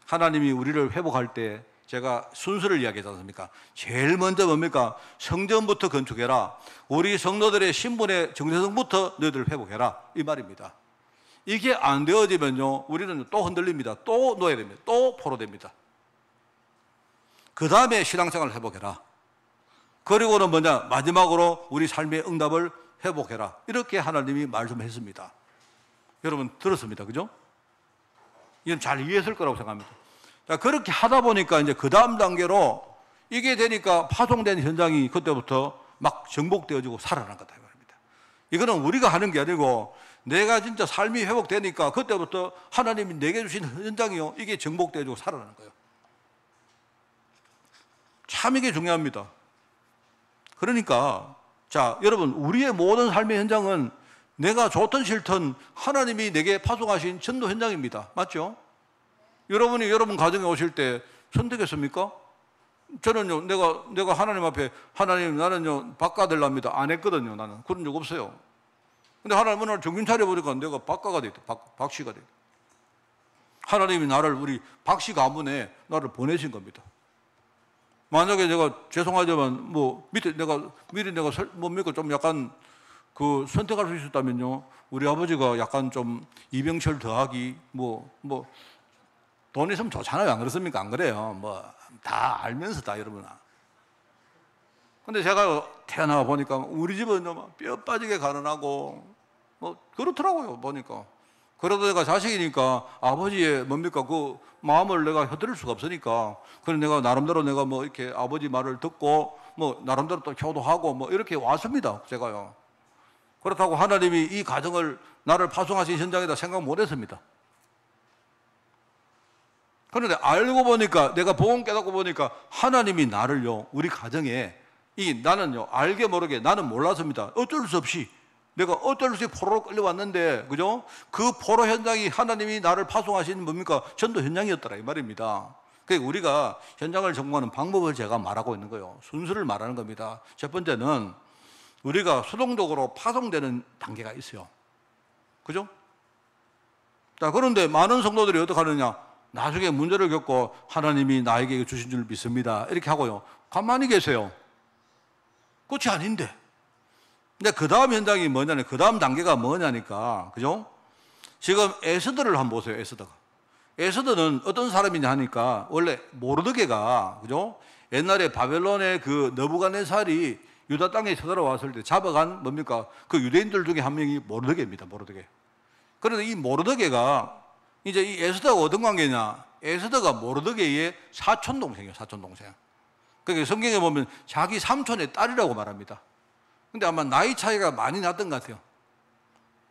[SPEAKER 1] 하나님이 우리를 회복할 때 제가 순서를 이야기하지 않습니까? 제일 먼저 뭡니까? 성전부터 건축해라. 우리 성도들의 신분의 정체성부터 너희들 회복해라. 이 말입니다. 이게 안 되어지면요, 우리는 또 흔들립니다. 또 놓여야 됩니다. 또 포로됩니다. 그 다음에 신앙생활을 회복해라. 그리고는 뭐냐? 마지막으로 우리 삶의 응답을 회복해라. 이렇게 하나님이 말씀했습니다. 여러분 들었습니다. 그죠? 이건 잘 이해했을 거라고 생각합니다. 자, 그렇게 하다 보니까 이제 그 다음 단계로 이게 되니까 파송된 현장이 그때부터 막 정복되어지고 살아난 거다. 이 말입니다. 이거는 우리가 하는 게 아니고 내가 진짜 삶이 회복되니까 그때부터 하나님이 내게 주신 현장이요, 이게 정복되어지고 살아나는 거예요. 참 이게 중요합니다. 그러니까 자, 여러분, 우리의 모든 삶의 현장은 내가 좋든 싫든 하나님이 내게 파송하신 전도 현장입니다. 맞죠? 여러분이 여러분 가정에 오실 때 선택했습니까? 저는요, 내가 하나님 앞에 하나님 나는요 박가될랍니다 안 했거든요. 나는 그런 적 없어요. 근데 하나님 오늘 정신 차려보니까 내가 박가가 됐다. 박씨가 됐다. 하나님이 나를 우리 박씨 가문에 나를 보내신 겁니다. 만약에 내가 죄송하지만 뭐 밑에 내가 미리 내가 뭡니까 좀 약간 그 선택할 수 있었다면요, 우리 아버지가 약간 좀 이병철 더하기 뭐 돈 있으면 좋잖아요. 안 그렇습니까? 안 그래요. 뭐 다 알면서 다 여러분. 근데 제가 태어나 보니까 우리 집은 뼈 빠지게 가난하고 뭐 그렇더라고요. 보니까. 그래도 내가 자식이니까 아버지의 뭡니까 그 마음을 내가 혀들을 수가 없으니까, 그래서 내가 나름대로 내가 뭐 이렇게 아버지 말을 듣고 뭐 나름대로 또 효도하고 뭐 이렇게 왔습니다. 제가요. 그렇다고 하나님이 이 가정을 나를 파송하신 현장에다 생각 못 했습니다. 그런데 알고 보니까, 내가 복음 깨닫고 보니까 하나님이 나를요, 우리 가정에, 나는요, 알게 모르게 나는 몰랐습니다. 어쩔 수 없이 내가 어쩔 수 없이 포로로 끌려왔는데, 그죠? 그 포로 현장이 하나님이 나를 파송하신 뭡니까? 전도 현장이었더라 이 말입니다. 그러니까 우리가 현장을 정복하는 방법을 제가 말하고 있는 거예요. 순서를 말하는 겁니다. 첫 번째는 우리가 수동적으로 파송되는 단계가 있어요. 그죠? 자, 그런데 많은 성도들이 어떻게 하느냐? 나중에 문제를 겪고 하나님이 나에게 주신 줄 믿습니다. 이렇게 하고요. 가만히 계세요. 끝이 아닌데. 근데 그 다음 현장이 뭐냐면, 그 다음 단계가 뭐냐니까. 그죠? 지금 에스더를 한번 보세요. 에스더는 어떤 사람이냐 하니까, 원래 모르드게가, 그죠? 옛날에 바벨론의 그 느부갓네살이 유다 땅에 쳐들어왔을 때 잡아간 뭡니까? 그 유대인들 중에 한 명이 모르드게입니다. 모르드게. 그런데 이 모르드게가 이제 이 에스더가 어떤 관계냐? 에스더가 모르드게의 사촌 동생이에요. 사촌 동생. 그러니까 성경에 보면 자기 삼촌의 딸이라고 말합니다. 근데 아마 나이 차이가 많이 났던 것 같아요.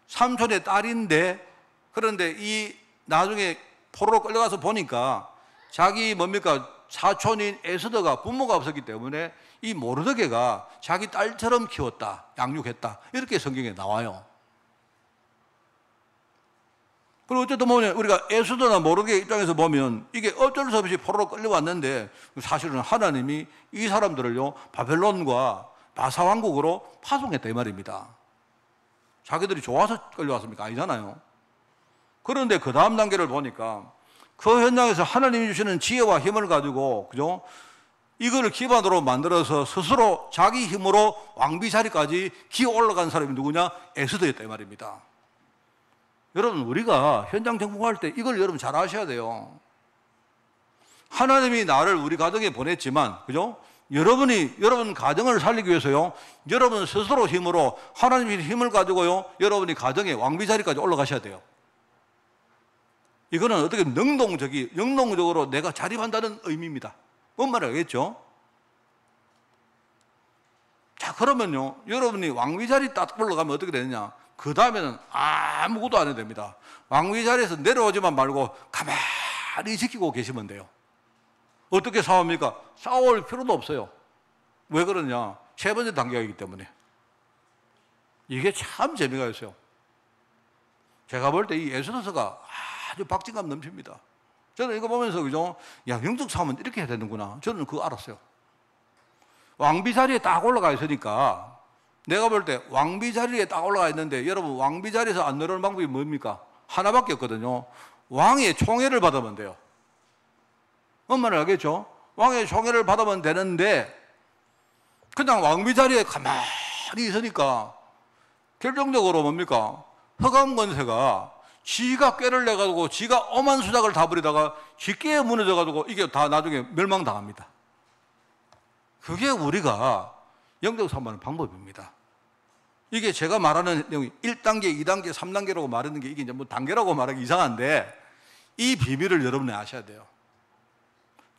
[SPEAKER 1] 삼촌의 딸인데, 그런데 이 나중에 포로로 끌려가서 보니까 자기 뭡니까? 사촌인 에스더가 부모가 없었기 때문에 이 모르드게가 자기 딸처럼 키웠다, 양육했다, 이렇게 성경에 나와요. 그리고 어쨌든 보면 우리가 에스더나 모르드게 입장에서 보면 이게 어쩔 수 없이 포로로 끌려왔는데, 사실은 하나님이 이 사람들을요 바벨론과 바사왕국으로 파송했다 이 말입니다. 자기들이 좋아서 끌려왔습니까? 아니잖아요. 그런데 그 다음 단계를 보니까 그 현장에서 하나님이 주시는 지혜와 힘을 가지고, 그죠? 이거를 기반으로 만들어서 스스로 자기 힘으로 왕비 자리까지 기어 올라간 사람이 누구냐? 에스더였다 이 말입니다. 여러분, 우리가 현장 정복할 때 이걸 여러분 잘 아셔야 돼요. 하나님이 나를 우리 가정에 보냈지만, 그죠? 여러분 가정을 살리기 위해서요, 여러분 스스로 힘으로 하나님의 힘을 가지고요, 여러분이 가정의 왕비 자리까지 올라가셔야 돼요. 이거는 어떻게 능동적으로 내가 자립한다는 의미입니다. 뭔 말을 알겠죠? 자, 그러면요, 여러분이 왕비 자리 딱 올라가면 어떻게 되느냐? 그 다음에는 아무것도 안 해도 됩니다. 왕비 자리에서 내려오지만 말고 가만히 지키고 계시면 돼요. 어떻게 싸웁니까? 싸울 필요도 없어요. 왜 그러냐? 세 번째 단계가 있기 때문에. 이게 참 재미가 있어요. 제가 볼 때 이 에스더서가 아주 박진감 넘칩니다. 저는 이거 보면서, 그죠? 야, 영적 싸움은 이렇게 해야 되는구나. 저는 그거 알았어요. 왕비 자리에 딱 올라가 있으니까, 내가 볼 때 왕비 자리에 딱 올라가 있는데, 여러분, 왕비 자리에서 안 내려오는 방법이 뭡니까? 하나밖에 없거든요. 왕의 총애를 받으면 돼요. 뭔 말을 알겠죠? 왕의 총애를 받으면 되는데, 그냥 왕비 자리에 가만히 있으니까, 결정적으로 뭡니까? 허감 권세가 지가 꾀를 내가지고 지가 엄한 수작을 다 부리다가 쥐깨에 무너져가지고 이게 다 나중에 멸망당합니다. 그게 우리가 영적 싸움하는 방법입니다. 이게 제가 말하는 내용이 1단계, 2단계, 3단계라고 말하는 게 이게 이제 뭐 단계라고 말하기 이상한데 이 비밀을 여러분이 아셔야 돼요.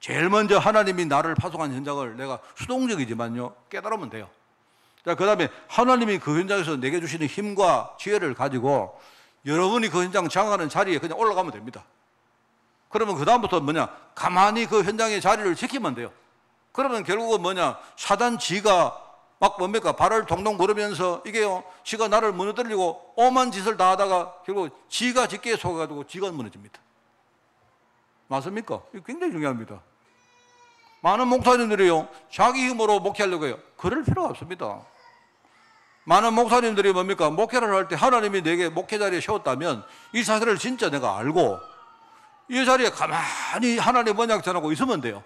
[SPEAKER 1] 제일 먼저 하나님이 나를 파송한 현장을 내가 수동적이지만요, 깨달으면 돼요. 자, 그 다음에 하나님이 그 현장에서 내게 주시는 힘과 지혜를 가지고 여러분이 그 현장 장악하는 자리에 그냥 올라가면 됩니다. 그러면 그 다음부터 뭐냐? 가만히 그 현장의 자리를 지키면 돼요. 그러면 결국은 뭐냐? 사단 지가 막 뭡니까? 발을 동동 구르면서 이게요, 지가 나를 무너뜨리고 오만 짓을 다 하다가 결국 지가 쥐깨에 속아가지고 지가 무너집니다. 맞습니까? 이거 굉장히 중요합니다. 많은 목사님들이요, 자기 힘으로 목회하려고 해요. 그럴 필요가 없습니다. 많은 목사님들이 뭡니까? 목회를 할 때 하나님이 내게 목회 자리에 세웠다면 이 사실을 진짜 내가 알고 이 자리에 가만히 하나님 언약 전하고 있으면 돼요.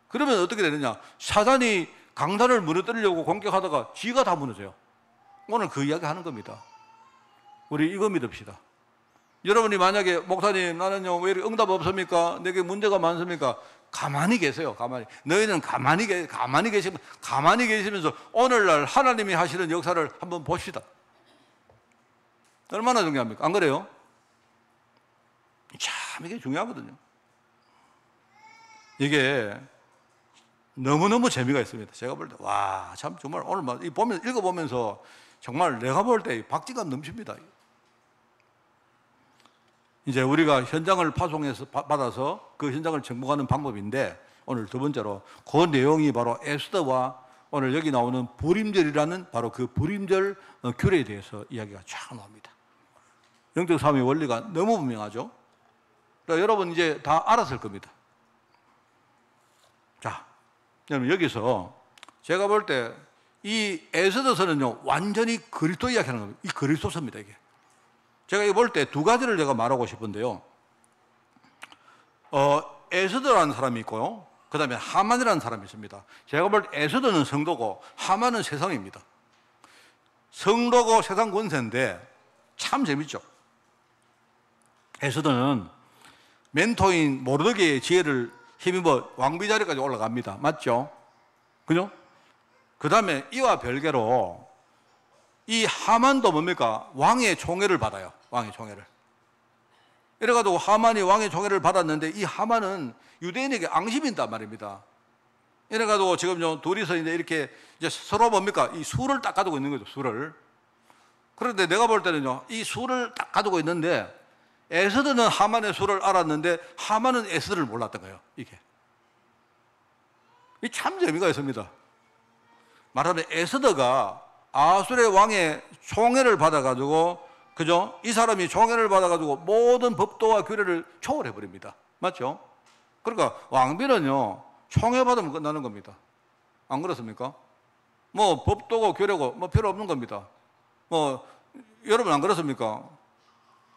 [SPEAKER 1] 그러면 어떻게 되느냐? 사단이 강단을 무너뜨리려고 공격하다가 지가 다 무너져요. 오늘 그 이야기 하는 겁니다. 우리 이거 믿읍시다. 여러분이 만약에 목사님 나는요 왜 이렇게 응답 없습니까? 내게 문제가 많습니까? 가만히 계세요. 가만히. 너희는 가만히 계시면서 오늘날 하나님이 하시는 역사를 한번 봅시다. 얼마나 중요합니까? 안 그래요? 참 이게 중요하거든요. 이게 너무너무 재미가 있습니다. 제가 볼 때 와, 참 정말 오늘 막 읽어보면서 정말 내가 볼 때 박진감 넘칩니다. 이제 우리가 현장을 파송해서 받아서 그 현장을 정복하는 방법인데 오늘 두 번째로 그 내용이 바로 에스더와 오늘 여기 나오는 불임절이라는 바로 그 불임절 규례에 대해서 이야기가 쫙 나옵니다. 영적 싸움의 원리가 너무 분명하죠. 그러니까 여러분 이제 다 알았을 겁니다. 자, 여러분 여기서 제가 볼 때 이 에스더서는요 완전히 그리스도 이야기하는 겁니다. 이 그리스도서입니다. 이게 제가 이거 볼 때 두 가지를 제가 말하고 싶은데요. 에스더라는 사람이 있고요. 그 다음에 하만이라는 사람이 있습니다. 제가 볼 때 에스더는 성도고 하만은 세상입니다. 성도고 세상 권세인데 참 재밌죠. 에스더는 멘토인 모르드게의 지혜를 힘입어 왕비 자리까지 올라갑니다. 맞죠? 그죠? 그 다음에 이와 별개로 이 하만도 뭡니까? 왕의 총애를 받아요. 왕의 총애를. 이래가지고 하만이 왕의 총애를 받았는데 이 하만은 유대인에게 앙심인단 말입니다. 이래가지고 지금 둘이서 이렇게 이제 서로 뭡니까? 이 술을 딱 가지고 있는 거죠. 술을. 그런데 내가 볼 때는요, 이 술을 딱 가지고 있는데 에스더는 하만의 술을 알았는데 하만은 에스더를 몰랐던 거예요. 이게. 이 참 재미가 있습니다. 말하는 에스더가 아수르의 왕의 총애를 받아가지고, 그죠? 이 사람이 총애를 받아가지고 모든 법도와 규례를 초월해버립니다. 맞죠? 그러니까 왕비는요, 총애 받으면 끝나는 겁니다. 안 그렇습니까? 뭐 법도고 규례고 뭐 필요 없는 겁니다. 뭐, 여러분 안 그렇습니까?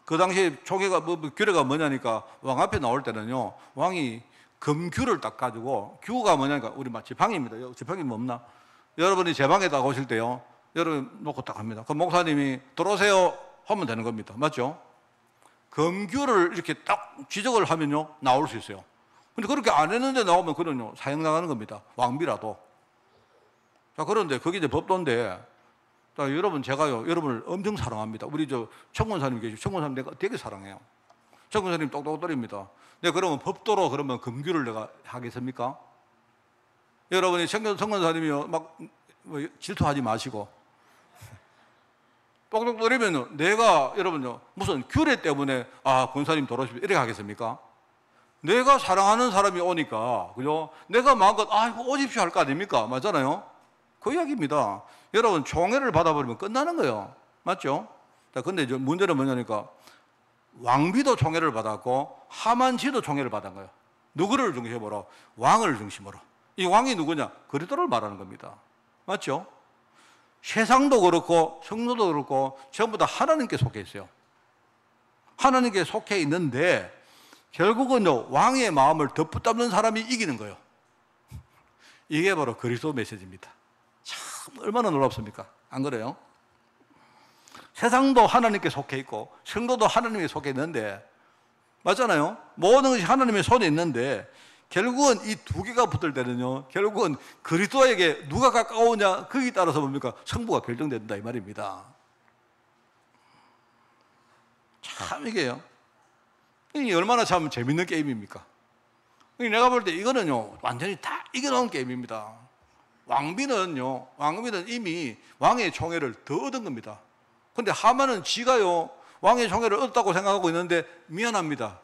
[SPEAKER 1] 그 당시 총애가, 규례가 뭐냐니까 왕 앞에 나올 때는요, 왕이 금규를 딱 가지고, 규가 뭐냐니까, 우리 막 지팡이입니다. 지팡이 뭐 없나? 여러분이 제 방에 딱 오실 때요, 여러분 놓고 딱 합니다. 그럼 목사님이 들어오세요 하면 되는 겁니다. 맞죠? 금규를 이렇게 딱 지적을 하면요 나올 수 있어요. 근데 그렇게 안 했는데 나오면 그는요 사형나가는 겁니다. 왕비라도. 자, 그런데 그게 이제 법도인데, 자, 여러분 제가요 여러분을 엄청 사랑합니다. 우리 저 청권사님 계시죠? 청권사님 내가 되게 사랑해요. 청권사님 똑똑떨입니다. 네, 그러면 법도로 그러면 금규를 내가 하겠습니까? 여러분이 청권사님이요 막 질투하지 마시고 똑똑떨이면 내가 여러분요 무슨 규례 때문에 권사님 돌아오십시오 이렇게 하겠습니까? 내가 사랑하는 사람이 오니까, 그죠? 내가 마음껏 이거 오십시오 할 거 아닙니까? 맞잖아요? 그 이야기입니다. 여러분, 총애를 받아버리면 끝나는 거예요. 맞죠? 자, 근데 이제 문제는 뭐냐니까, 왕비도 총애를 받았고 하만지도 총애를 받은 거예요. 누구를 중심으로? 왕을 중심으로. 이 왕이 누구냐? 그리스도를 말하는 겁니다. 맞죠? 세상도 그렇고 성도도 그렇고 전부 다 하나님께 속해 있어요. 하나님께 속해 있는데 결국은요, 왕의 마음을 덧붙잡는 사람이 이기는 거예요. 이게 바로 그리스도 메시지입니다. 참 얼마나 놀랍습니까? 안 그래요? 세상도 하나님께 속해 있고 성도도 하나님께 속해 있는데, 맞잖아요? 모든 것이 하나님의 손에 있는데 결국은 이 두 개가 붙을 때는요, 결국은 그리스도에게 누가 가까우냐, 거기에 따라서 뭡니까? 승부가 결정된다 이 말입니다. 참 이게요, 이 얼마나 참 재밌는 게임입니까? 내가 볼 때 이거는요, 완전히 다 이겨놓은 게임입니다. 왕비는 이미 왕의 총애를 더 얻은 겁니다. 근데 하만은 지가요, 왕의 총애를 얻었다고 생각하고 있는데 미안합니다.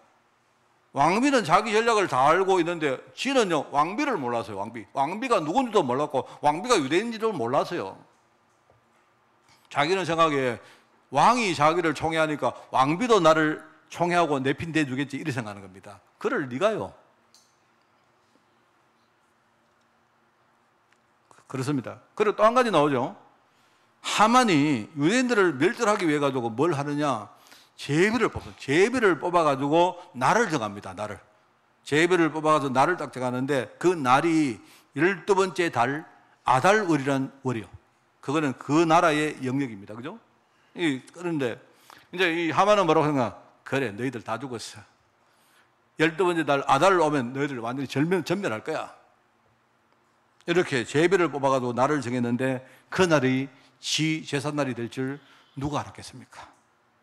[SPEAKER 1] 왕비는 자기 전략을 다 알고 있는데 지는요, 왕비를 몰랐어요. 왕비가 누군지도 몰랐고 왕비가 유대인지도 몰랐어요. 자기는 생각에 왕이 자기를 총애하니까 왕비도 나를 총애하고 내 편 대주겠지, 이렇게 생각하는 겁니다. 그럴 리가요. 그렇습니다. 그리고 또 한 가지 나오죠. 하만이 유대인들을 멸절하기 위해 가지고 뭘 하느냐? 제비를 뽑아가지고 날을 정합니다. 제비를 뽑아가지고 날을 딱 정하는데 그 날이 12번째 달 아달월이라는 월이요. 그거는 그 나라의 영역입니다. 그죠? 그런데 이제 이 하만은 뭐라고 생각하? 그래, 너희들 다 죽었어. 12번째 달 아달 오면 너희들 완전히 전멸할 거야. 이렇게 제비를 뽑아가지고 날을 정했는데 그 날이 지 제삿날이 될 줄 누가 알았겠습니까?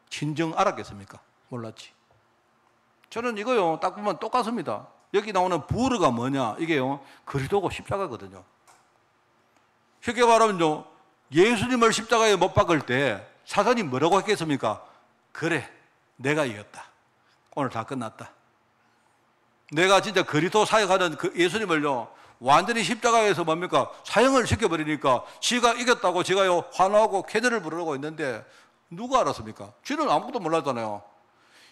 [SPEAKER 1] 친정 알았겠습니까? 몰랐지. 저는 이거요, 딱 보면 똑같습니다. 여기 나오는 부르가 뭐냐? 이게요, 그리스도고 십자가거든요. 쉽게 말하면요, 예수님을 십자가에 못 박을 때 사단이 뭐라고 했겠습니까? 그래, 내가 이겼다. 오늘 다 끝났다. 내가 진짜 그리스도 사역하는 그 예수님을요, 완전히 십자가에서 뭡니까? 사형을 시켜버리니까 지가 이겼다고 지가요, 환호하고 쾌대를 부르고 있는데 누가 알았습니까? 쥐는 아무것도 몰랐잖아요.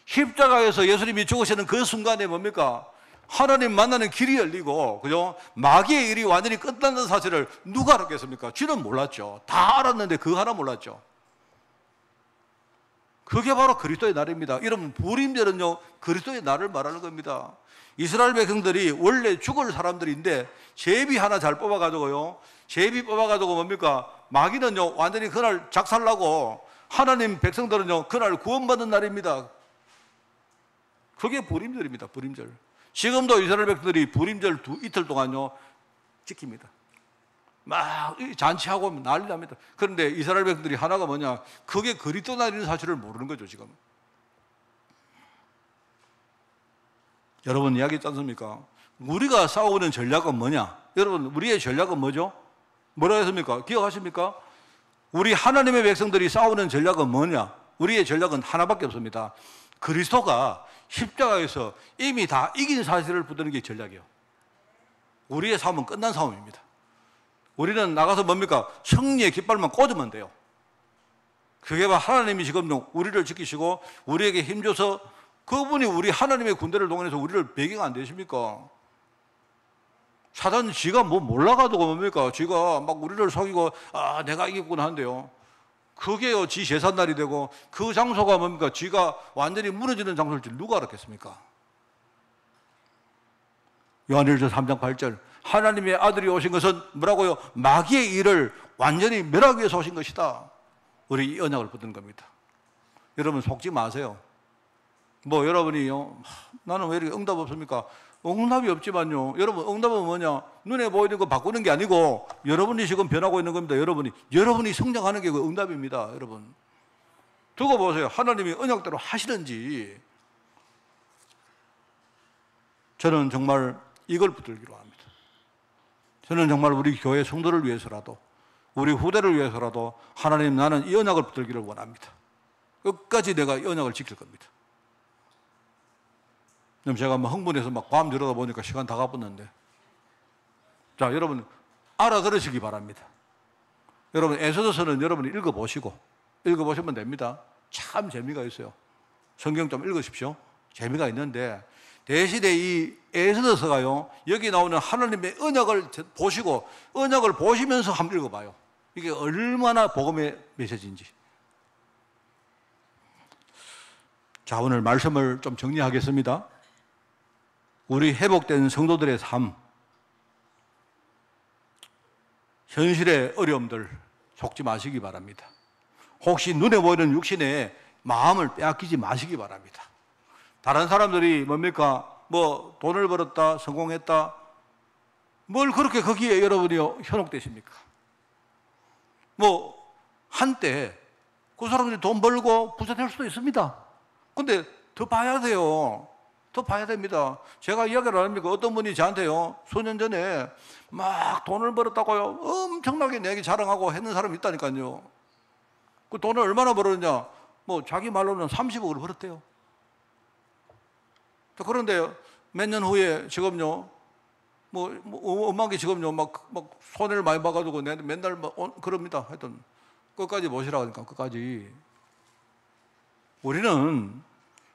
[SPEAKER 1] 십자가에서 예수님이 죽으시는 그 순간에 뭡니까? 하나님 만나는 길이 열리고, 그죠? 마귀의 일이 완전히 끝난다는 사실을 누가 알았겠습니까? 쥐는 몰랐죠. 다 알았는데 그거 하나 몰랐죠. 그게 바로 그리스도의 날입니다. 여러분, 부림절은요, 그리스도의 날을 말하는 겁니다. 이스라엘 백성들이 원래 죽을 사람들인데 제비 하나 잘 뽑아가지고요, 제비 뽑아가지고 뭡니까? 마귀는요, 완전히 그날 작살나고 하나님 백성들은요, 그날 구원받는 날입니다. 그게 부림절입니다. 부림절. 지금도 이스라엘 백성들이 부림절 이틀 동안요 지킵니다. 막 잔치하고 난리 납니다. 그런데 이스라엘 백성들이 하나가 뭐냐? 그게 그리스도 날이라는 사실을 모르는 거죠, 지금. 여러분, 이야기했지 않습니까? 우리가 싸우는 전략은 뭐냐? 여러분, 우리의 전략은 뭐죠? 뭐라고 했습니까? 기억하십니까? 우리 하나님의 백성들이 싸우는 전략은 뭐냐? 우리의 전략은 하나밖에 없습니다. 그리스도가 십자가에서 이미 다 이긴 사실을 붙드는 게 전략이에요. 우리의 싸움은 끝난 싸움입니다. 우리는 나가서 뭡니까? 승리의 깃발만 꽂으면 돼요. 그게 바로 하나님이 지금 우리를 지키시고 우리에게 힘줘서, 그분이 우리 하나님의 군대를 동원해서 우리를 배경 안 되십니까? 사단 지가 뭐 몰라가지고 뭡니까? 지가 막 우리를 속이고, 아, 내가 이겼구나 한대요. 그게요, 지 제삿날이 되고, 그 장소가 뭡니까? 지가 완전히 무너지는 장소일 줄 누가 알았겠습니까? 요한일서 3장 8절, 하나님의 아들이 오신 것은 뭐라고요? 마귀의 일을 완전히 멸하기 위해서 오신 것이다. 우리 이 언약을 붙드는 겁니다. 여러분, 속지 마세요. 뭐 여러분이요, 나는 왜 이렇게 응답 없습니까? 응답이 없지만요, 여러분, 응답은 뭐냐? 눈에 보이는 거 바꾸는 게 아니고 여러분이 지금 변하고 있는 겁니다. 여러분이 성장하는 게 그 응답입니다. 여러분, 두고 보세요. 하나님이 언약대로 하시는지. 저는 정말 이걸 붙들기로 합니다. 저는 정말 우리 교회 성도를 위해서라도, 우리 후대를 위해서라도 하나님, 나는 이 언약을 붙들기를 원합니다. 끝까지 내가 이 언약을 지킬 겁니다. 제가 막 흥분해서 막 밤 들여다 보니까 시간 다 가봤는데, 자, 여러분 알아들으시기 바랍니다. 여러분 에스더서는 여러분이 읽어보시면 됩니다. 참 재미가 있어요. 성경 좀 읽으십시오. 재미가 있는데 대신에 이 에스더서가요, 여기 나오는 하나님의 언약을 보시고 언약을 보시면서 한번 읽어봐요. 이게 얼마나 복음의 메시지인지. 자, 오늘 말씀을 좀 정리하겠습니다. 우리 회복된 성도들의 삶, 현실의 어려움들 속지 마시기 바랍니다. 혹시 눈에 보이는 육신의 마음을 빼앗기지 마시기 바랍니다. 다른 사람들이 뭡니까? 뭐 돈을 벌었다, 성공했다, 뭘 그렇게 거기에 여러분이 현혹되십니까? 뭐 한때 그 사람들이 돈 벌고 부자 될 수도 있습니다. 근데 더 봐야 돼요. 더 봐야 됩니다. 제가 이야기를 안 합니까? 어떤 분이 저한테요, 수년 전에 막 돈을 벌었다고요, 엄청나게 내게 자랑하고 했는 사람이 있다니까요. 그 돈을 얼마나 벌었냐? 뭐 자기 말로는 30억을 벌었대요. 그런데 몇 년 후에 지금요, 엄한 게 지금요, 막 손해를 많이 봐가지고 맨날 그럽니다. 하여튼 끝까지 보시라고 하니까 끝까지. 우리는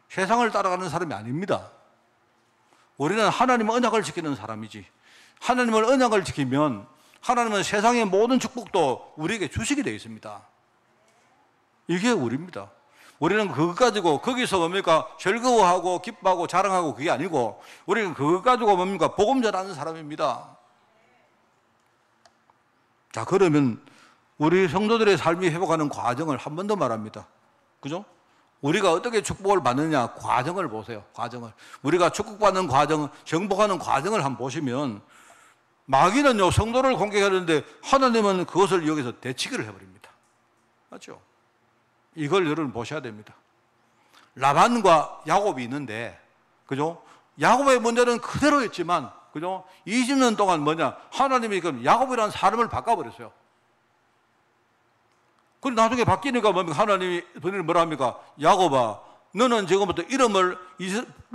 [SPEAKER 1] 세상을 따라가는 사람이 아닙니다. 우리는 하나님의 언약을 지키는 사람이지. 하나님의 언약을 지키면 하나님은 세상의 모든 축복도 우리에게 주시게 되어 있습니다. 이게 우리입니다. 우리는 그것 가지고 거기서 뭡니까? 즐거워하고 기뻐하고 자랑하고 그게 아니고 우리는 그것 가지고 뭡니까? 복음 전하는 사람입니다. 자, 그러면 우리 성도들의 삶이 회복하는 과정을 한 번 더 말합니다. 그죠? 우리가 어떻게 축복을 받느냐 과정을 보세요. 과정을. 우리가 축복받는 과정, 정복하는 과정을 한번 보시면 마귀는요, 성도를 공격하는데 하나님은 그것을 여기서 대치기를 해버립니다. 맞죠? 이걸 여러분 보셔야 됩니다. 라반과 야곱이 있는데, 그죠? 야곱의 문제는 그대로였지만, 그죠? 20년 동안 뭐냐? 하나님이 그 야곱이라는 사람을 바꿔버렸어요. 그리고 나중에 바뀌니까 뭡니까? 하나님이 본인을 뭐라 합니까? 야곱아, 너는 지금부터 이름을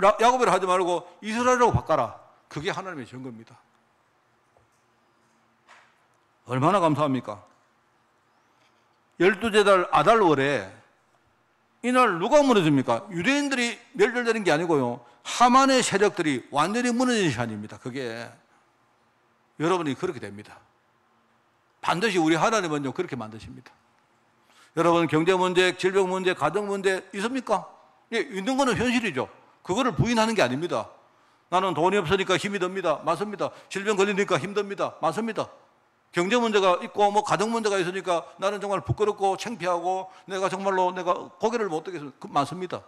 [SPEAKER 1] 야곱이라 하지 말고 이스라엘이라고 바꿔라. 그게 하나님의 증거입니다. 얼마나 감사합니까? 12째 달 아달월에 이날 누가 무너집니까? 유대인들이 멸절되는 게 아니고요, 하만의 세력들이 완전히 무너지는 시간입니다. 그게 여러분이 그렇게 됩니다. 반드시 우리 하나님은요 그렇게 만드십니다. 여러분 경제 문제, 질병 문제, 가정 문제 있습니까? 예, 있는 거는 현실이죠. 그거를 부인하는 게 아닙니다. 나는 돈이 없으니까 힘이 듭니다. 맞습니다. 질병 걸리니까 힘듭니다. 맞습니다. 경제 문제가 있고 뭐 가정 문제가 있으니까 나는 정말 부끄럽고 창피하고 내가 정말로 내가 고개를 못 들겠습니다. 맞습니다.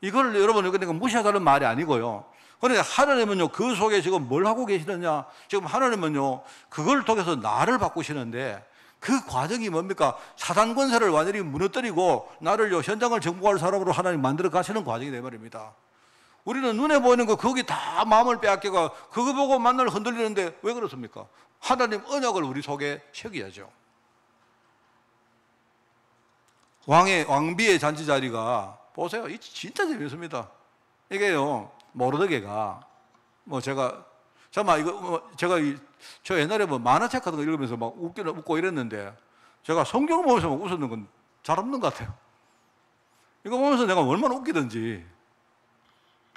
[SPEAKER 1] 이걸 여러분 내가 무시하자는 말이 아니고요. 그런데 하나님은요 그 속에 지금 뭘 하고 계시느냐? 지금 하나님은요 그걸 통해서 나를 바꾸시는데 그 과정이 뭡니까? 사단 권세를 완전히 무너뜨리고 나를요 현장을 정복할 사람으로 하나님 만들어 가시는 과정이 되 말입니다. 우리는 눈에 보이는 거 거기 다 마음을 빼앗겨가 그거 보고 만날 흔들리는데 왜 그렇습니까? 하나님 언약을 우리 속에 새겨야죠. 왕비의 잔치 자리가 보세요. 이 진짜 재밌습니다. 이게요 모르드게가 뭐 제가 이거 저 옛날에 뭐 만화책 같은 거 읽으면서 막 웃고 이랬는데 제가 성경을 보면서 막 웃었는 건 잘 없는 것 같아요. 이거 보면서 내가 얼마나 웃기든지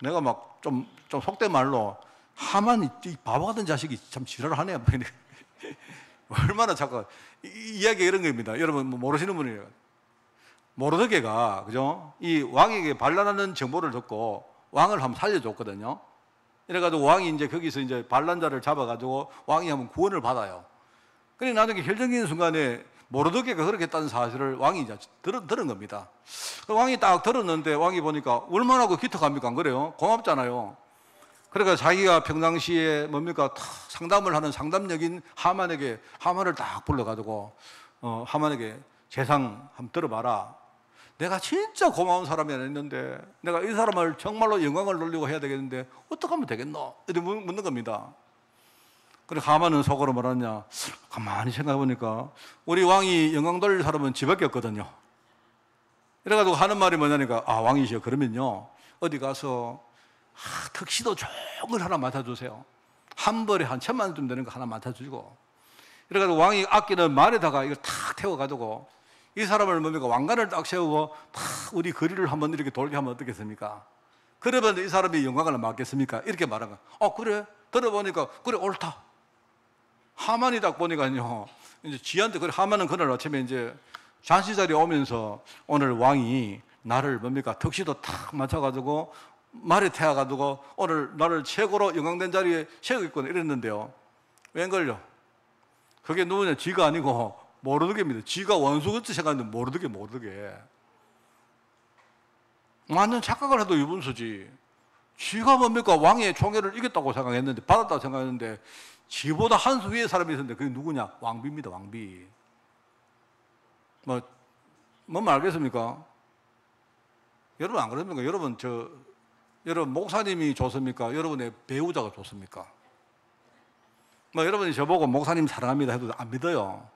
[SPEAKER 1] 내가 막 좀 속된 말로 하만 이 바보 같은 자식이 참 지랄하네. 얼마나 자꾸 이야기가 이런 겁니다. 여러분 뭐 모르시는 분이에요. 모르드게가 그죠? 이 왕에게 반란하는 정보를 듣고 왕을 한번 살려줬거든요. 이래가지고 왕이 이제 거기서 이제 반란자를 잡아가지고 왕이 한번 구원을 받아요. 그런데 나중에 결정적인 순간에 모르드게가 그렇게 했다는 사실을 왕이 이제 들은 겁니다. 왕이 딱 들었는데 왕이 보니까 얼마나 기특합니까? 안 그래요? 고맙잖아요. 그러니까 자기가 평상시에 뭡니까? 상담을 하는 상담력인 하만을 딱 불러가지고 하만에게 재상 한번 들어봐라. 내가 진짜 고마운 사람이 아니었는데 내가 이 사람을 정말로 영광을 돌리고 해야 되겠는데 어떻게 하면 되겠노? 이렇게 묻는 겁니다. 그래 하만은 속으로 뭐라냐? 가만히 생각해 보니까 우리 왕이 영광 돌릴 사람은 지밖에 없거든요. 이래가지고 하는 말이 뭐냐니까 왕이시여 그러면요 어디 가서 턱시도 좋은 걸 하나 맡아주세요. 한 벌에 한 1,000만 원쯤 되는 거 하나 맡아주고 이래가지고 왕이 아끼는 말에다가 이걸 탁 태워가지고 이 사람을 뭡니까? 왕관을 딱 세우고 탁 우리 거리를 한번 이렇게 돌게 하면 어떻겠습니까? 그러면 이 사람이 영광을 맡겠습니까? 이렇게 말한 거야. 그래. 들어보니까 그래 옳다. 하만이 딱 보니까요. 이제 지한테 그래 하만은 그날 아침에 이제 잔치 자리에 오면서 오늘 왕이 나를 뭡니까? 턱시도 탁 맞춰가지고 말에 태워가지고 오늘 나를 최고로 영광된 자리에 세우겠구나 이랬는데요. 웬걸요? 그게 누구냐? 지가 아니고 모르드게입니다. 지가 원수같이 생각하는데 모르드게. 완전 착각을 해도 유분수지. 지가 뭡니까? 왕의 총애를 이겼다고 생각했는데, 받았다고 생각했는데, 지보다 한 수 위에 사람이 있었는데, 그게 누구냐? 왕비입니다, 왕비. 뭔 알겠습니까? 여러분 안 그렇습니까? 여러분 목사님이 좋습니까? 여러분의 배우자가 좋습니까? 여러분이 저보고 목사님 사랑합니다 해도 안 믿어요.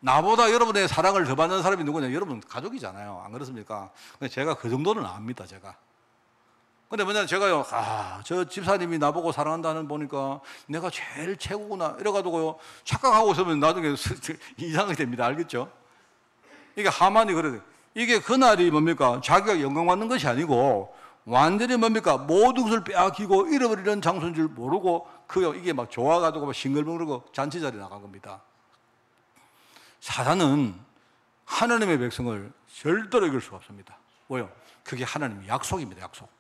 [SPEAKER 1] 나보다 여러분의 사랑을 더 받는 사람이 누구냐? 여러분 가족이잖아요. 안 그렇습니까? 제가 그 정도는 압니다, 제가. 근데 뭐냐, 제가요, 저 집사님이 나보고 사랑한다는 보니까 내가 제일 최고구나. 이래가지고요, 착각하고 있으면 나중에 이상하게 됩니다. 알겠죠? 이게 하만이 그래요. 이게 그날이 뭡니까? 자기가 영광받는 것이 아니고, 완전히 뭡니까? 모든 것을 빼앗기고 잃어버리는 장소인 줄 모르고, 이게 막 좋아가지고 막 싱글벙글고 잔치 자리에 나간 겁니다. 사단은 하나님의 백성을 절대로 이길 수가 없습니다. 뭐요? 그게 하나님의 약속입니다, 약속.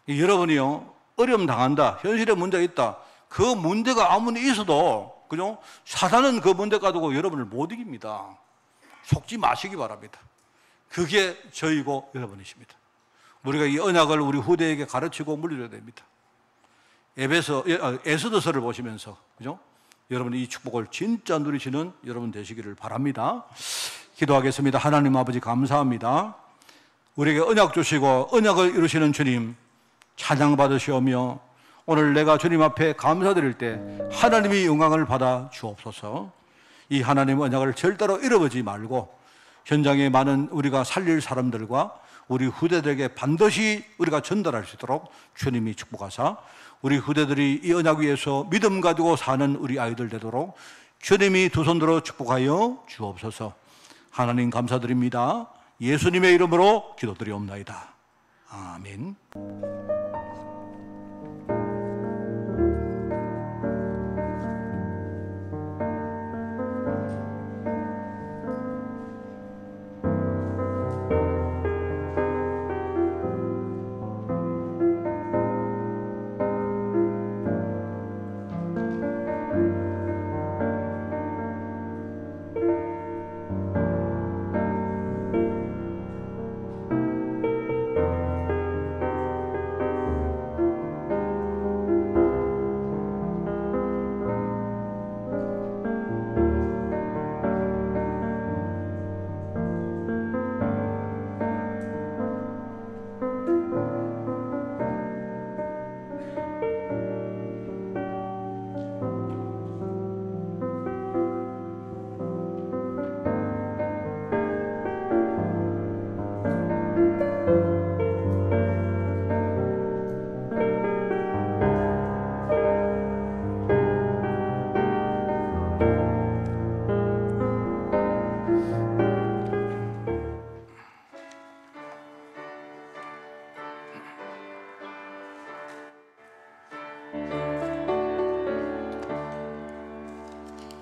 [SPEAKER 1] 여러분이요, 어려움 당한다, 현실에 문제가 있다, 그 문제가 아무리 있어도, 그죠? 사단은 그 문제 가지고 여러분을 못 이깁니다. 속지 마시기 바랍니다. 그게 저희고 여러분이십니다. 우리가 이 언약을 우리 후대에게 가르치고 물려줘야 됩니다. 에스더서를 보시면서, 그죠? 여러분이 이 축복을 진짜 누리시는 여러분 되시기를 바랍니다. 기도하겠습니다. 하나님 아버지 감사합니다. 우리에게 언약 주시고 언약을 이루시는 주님 찬양 받으시오며, 오늘 내가 주님 앞에 감사드릴 때 하나님이 영광을 받아 주옵소서. 이 하나님의 언약을 절대로 잃어버리지 말고 현장에 많은 우리가 살릴 사람들과 우리 후대들에게 반드시 우리가 전달할 수 있도록 주님이 축복하사 우리 후대들이 이 언약 위에서 믿음 가지고 사는 우리 아이들 되도록 주님이 두 손 들어 축복하여 주옵소서. 하나님 감사드립니다. 예수님의 이름으로 기도드리옵나이다. 아멘.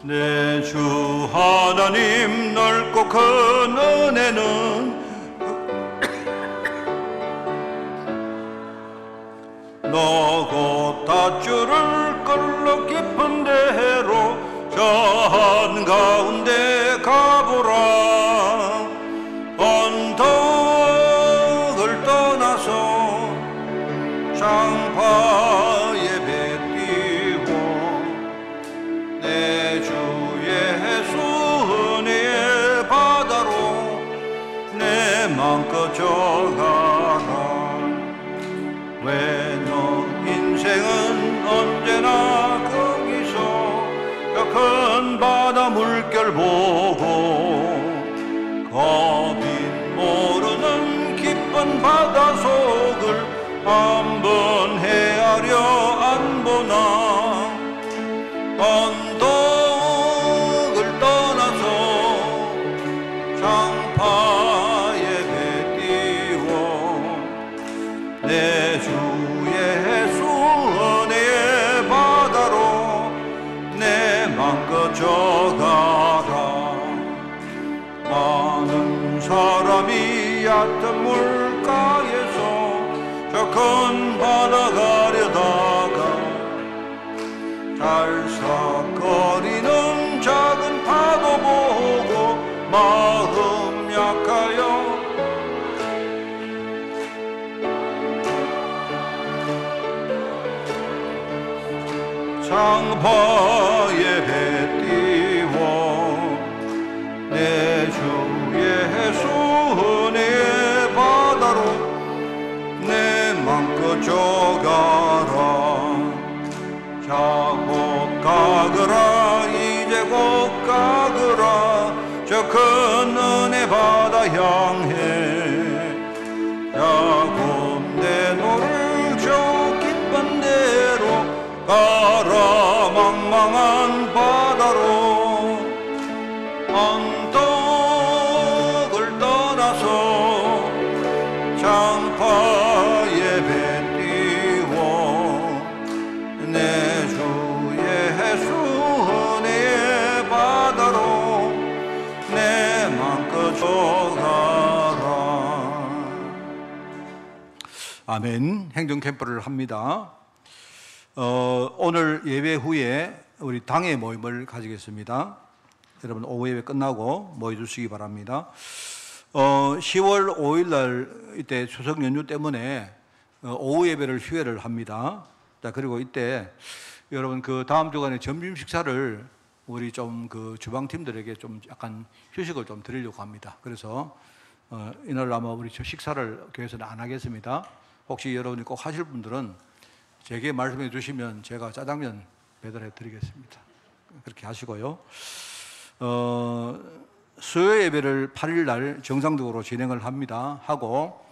[SPEAKER 1] 내 주 하나님 넓고 큰 은혜는 너고 닷줄을 끌러 깊은 데로 저 한가운데 가보라. 언덕을 떠나서 장파에 배 띄고 내 주 예수 은혜의 바다로 내 맘껏 져가라. 왜 너 인생은 언제나 거기서 큰 바다 물결 보고 겁인 모르는 깊은 바다 속을 한번 헤아려 안 보나. 언덕 장파 예배 띄워 내 주 예수 은혜의 바다로 내 맘껏 져가라. 많은 사람이 얕은 물가에서 저 큰 바다 가려다가 달싹거리는 작은 파도 보고 마음 약하여 장파 예배 띄워 내 주 예수 은혜의 바다로 내 맘껏 져가라. 자 곧 가거라 이제 곧 가거라 저 큰 은혜 바다 향해. 야곱 내 노를 저 깊은 데로 가라. 망망한 바다로 언덕을 떠나서 장파 예배 띄워 내 주 예수 은혜의 바다로 내 맘껏 져가라. 아멘. 행정 캠프를 합니다. 오늘 예배 후에 우리 당회 모임을 가지겠습니다. 여러분 오후 예배 끝나고 모여주시기 바랍니다. 10월 5일 날 이때 추석 연휴 때문에 오후 예배를 휴회를 합니다. 자, 그리고 이때 여러분 그 다음 주간에 점심 식사를 우리 좀 그 주방팀들에게 좀 약간 휴식을 좀 드리려고 합니다. 그래서 이날 아마 우리 식사를 교회에서는 안 하겠습니다. 혹시 여러분이 꼭 하실 분들은 제게 말씀해 주시면 제가 짜장면 배달해 드리겠습니다. 그렇게 하시고요. 수요 예배를 8일 날 정상적으로 진행을 합니다. 하고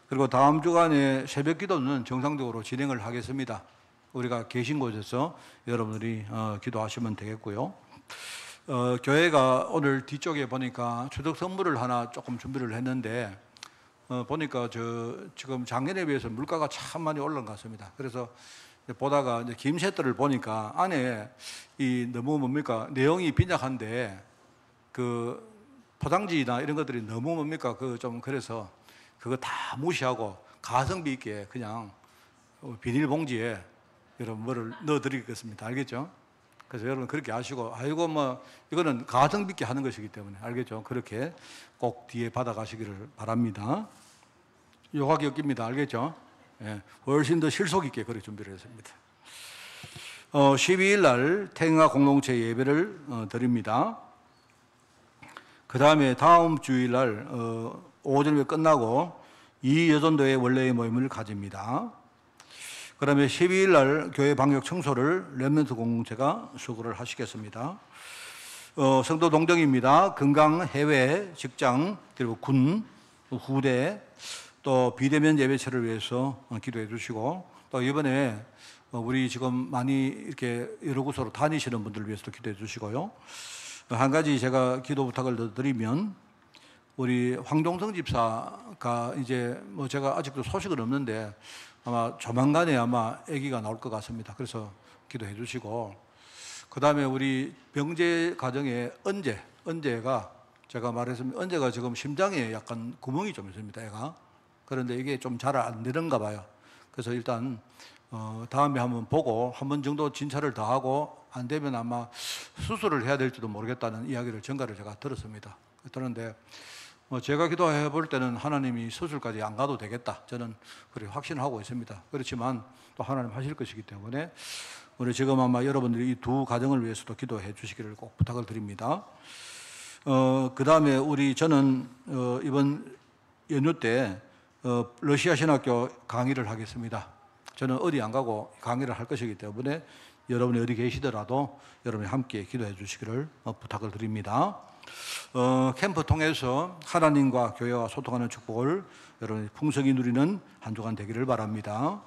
[SPEAKER 1] 그리고 다음 주간에 새벽 기도는 정상적으로 진행을 하겠습니다. 우리가 계신 곳에서 여러분들이 기도하시면 되겠고요. 교회가 오늘 뒤쪽에 보니까 추석 선물을 하나 조금 준비를 했는데 보니까 지금 작년에 비해서 물가가 참 많이 올라간 것 같습니다. 그래서 보다가 이제 김세트를 보니까 안에 이 너무 뭡니까 내용이 빈약한데 그 포장지나 이런 것들이 너무 뭡니까 그 좀 그래서 그거 다 무시하고 가성비 있게 그냥 비닐봉지에 여러분 뭐를 넣어드리겠습니다. 알겠죠? 그래서 여러분 그렇게 하시고 아이고 뭐 이거는 가성비 있게 하는 것이기 때문에 알겠죠? 그렇게 꼭 뒤에 받아가시기를 바랍니다. 요하기 엮입니다. 알겠죠? 예, 훨씬 더 실속 있게 그렇게 준비를 했습니다. 12일 날 태영아 공동체 예배를 드립니다. 그 다음에 다음 주일 날 오전 예배 끝나고 이여전도회 원래의 모임을 가집니다. 그 다음에 12일 날 교회 방역 청소를 렘넌트 공동체가 수고를 하시겠습니다. 성도 동정입니다. 건강, 해외, 직장, 그리고 군, 후대, 또 비대면 예배체를 위해서 기도해 주시고 또 이번에 우리 지금 많이 이렇게 여러 곳으로 다니시는 분들을 위해서도 기도해 주시고요. 한 가지 제가 기도 부탁을 더 드리면 우리 황동성 집사가 이제 뭐 제가 아직도 소식은 없는데 아마 조만간에 아마 아기가 나올 것 같습니다. 그래서 기도해 주시고 그 다음에 우리 병재 가정의 언제가 제가 말했으면 언제가 지금 심장에 약간 구멍이 좀 있습니다. 애가. 그런데 이게 좀 잘 안 되는가 봐요. 그래서 일단 다음에 한번 보고 한 번 정도 진찰을 더 하고 안 되면 아마 수술을 해야 될지도 모르겠다는 이야기를 전가를 제가 들었습니다. 그런데 제가 기도해 볼 때는 하나님이 수술까지 안 가도 되겠다. 저는 그렇게 확신하고 있습니다. 그렇지만 또 하나님 하실 것이기 때문에 우리 지금 아마 여러분들이 이 두 가정을 위해서도 기도해 주시기를 꼭 부탁을 드립니다. 그 다음에 저는 이번 연휴 때 러시아 신학교 강의를 하겠습니다. 저는 어디 안 가고 강의를 할 것이기 때문에 여러분이 어디 계시더라도 여러분이 함께 기도해 주시기를 부탁을 드립니다. 캠프 통해서 하나님과 교회와 소통하는 축복을 여러분이 풍성히 누리는 한 주간 되기를 바랍니다.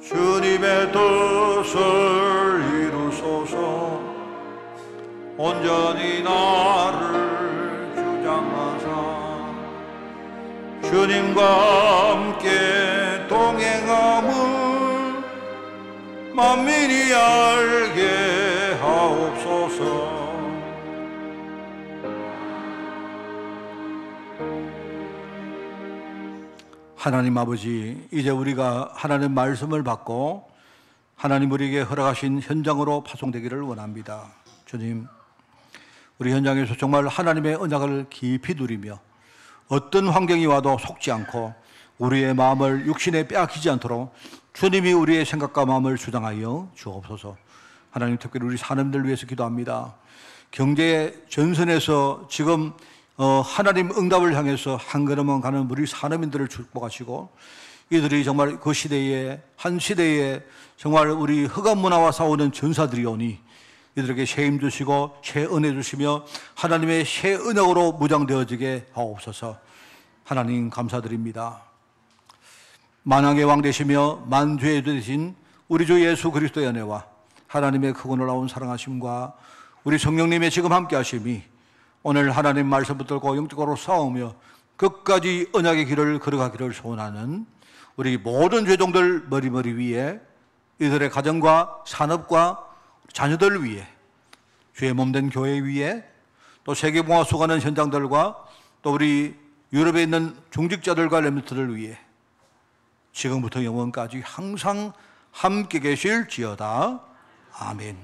[SPEAKER 1] 주님의 뜻을 이루소서. 온전히 나를 주장하사 주님과 함께 동행함을 만민이 알게 하옵소서. 하나님 아버지, 이제 우리가 하나님 말씀을 받고 하나님 우리에게 허락하신 현장으로 파송되기를 원합니다. 주님, 우리 현장에서 정말 하나님의 언약을 깊이 누리며 어떤 환경이 와도 속지 않고 우리의 마음을 육신에 빼앗기지 않도록 주님이 우리의 생각과 마음을 주장하여 주옵소서. 하나님, 특별히 우리 사람들 위해서 기도합니다. 경제 전선에서 지금 하나님 응답을 향해서 한 걸음만 가는 우리 산업인들을 축복하시고, 이들이 정말 그 시대에, 한 시대에 정말 우리 흑암 문화와 싸우는 전사들이 오니 이들에게 새 힘 주시고 새 은혜 주시며 하나님의 새 은혜로 무장되어지게 하옵소서. 하나님 감사드립니다. 만왕의 왕 되시며 만주의 주 되신 우리 주 예수 그리스도의 은혜와 하나님의 크고 놀라운 사랑하심과 우리 성령님의 지금 함께 하심이 오늘 하나님 말씀 붙들고 영적으로 싸우며 끝까지 언약의 길을 걸어가기를 소원하는 우리 모든 죄종들 머리머리 위에, 이들의 가정과 산업과 자녀들 위에, 주의 몸된 교회 위에, 또 세계봉화 수가는 현장들과 또 우리 유럽에 있는 중직자들과 렘넌트들 위에 지금부터 영원까지 항상 함께 계실지어다. 아멘.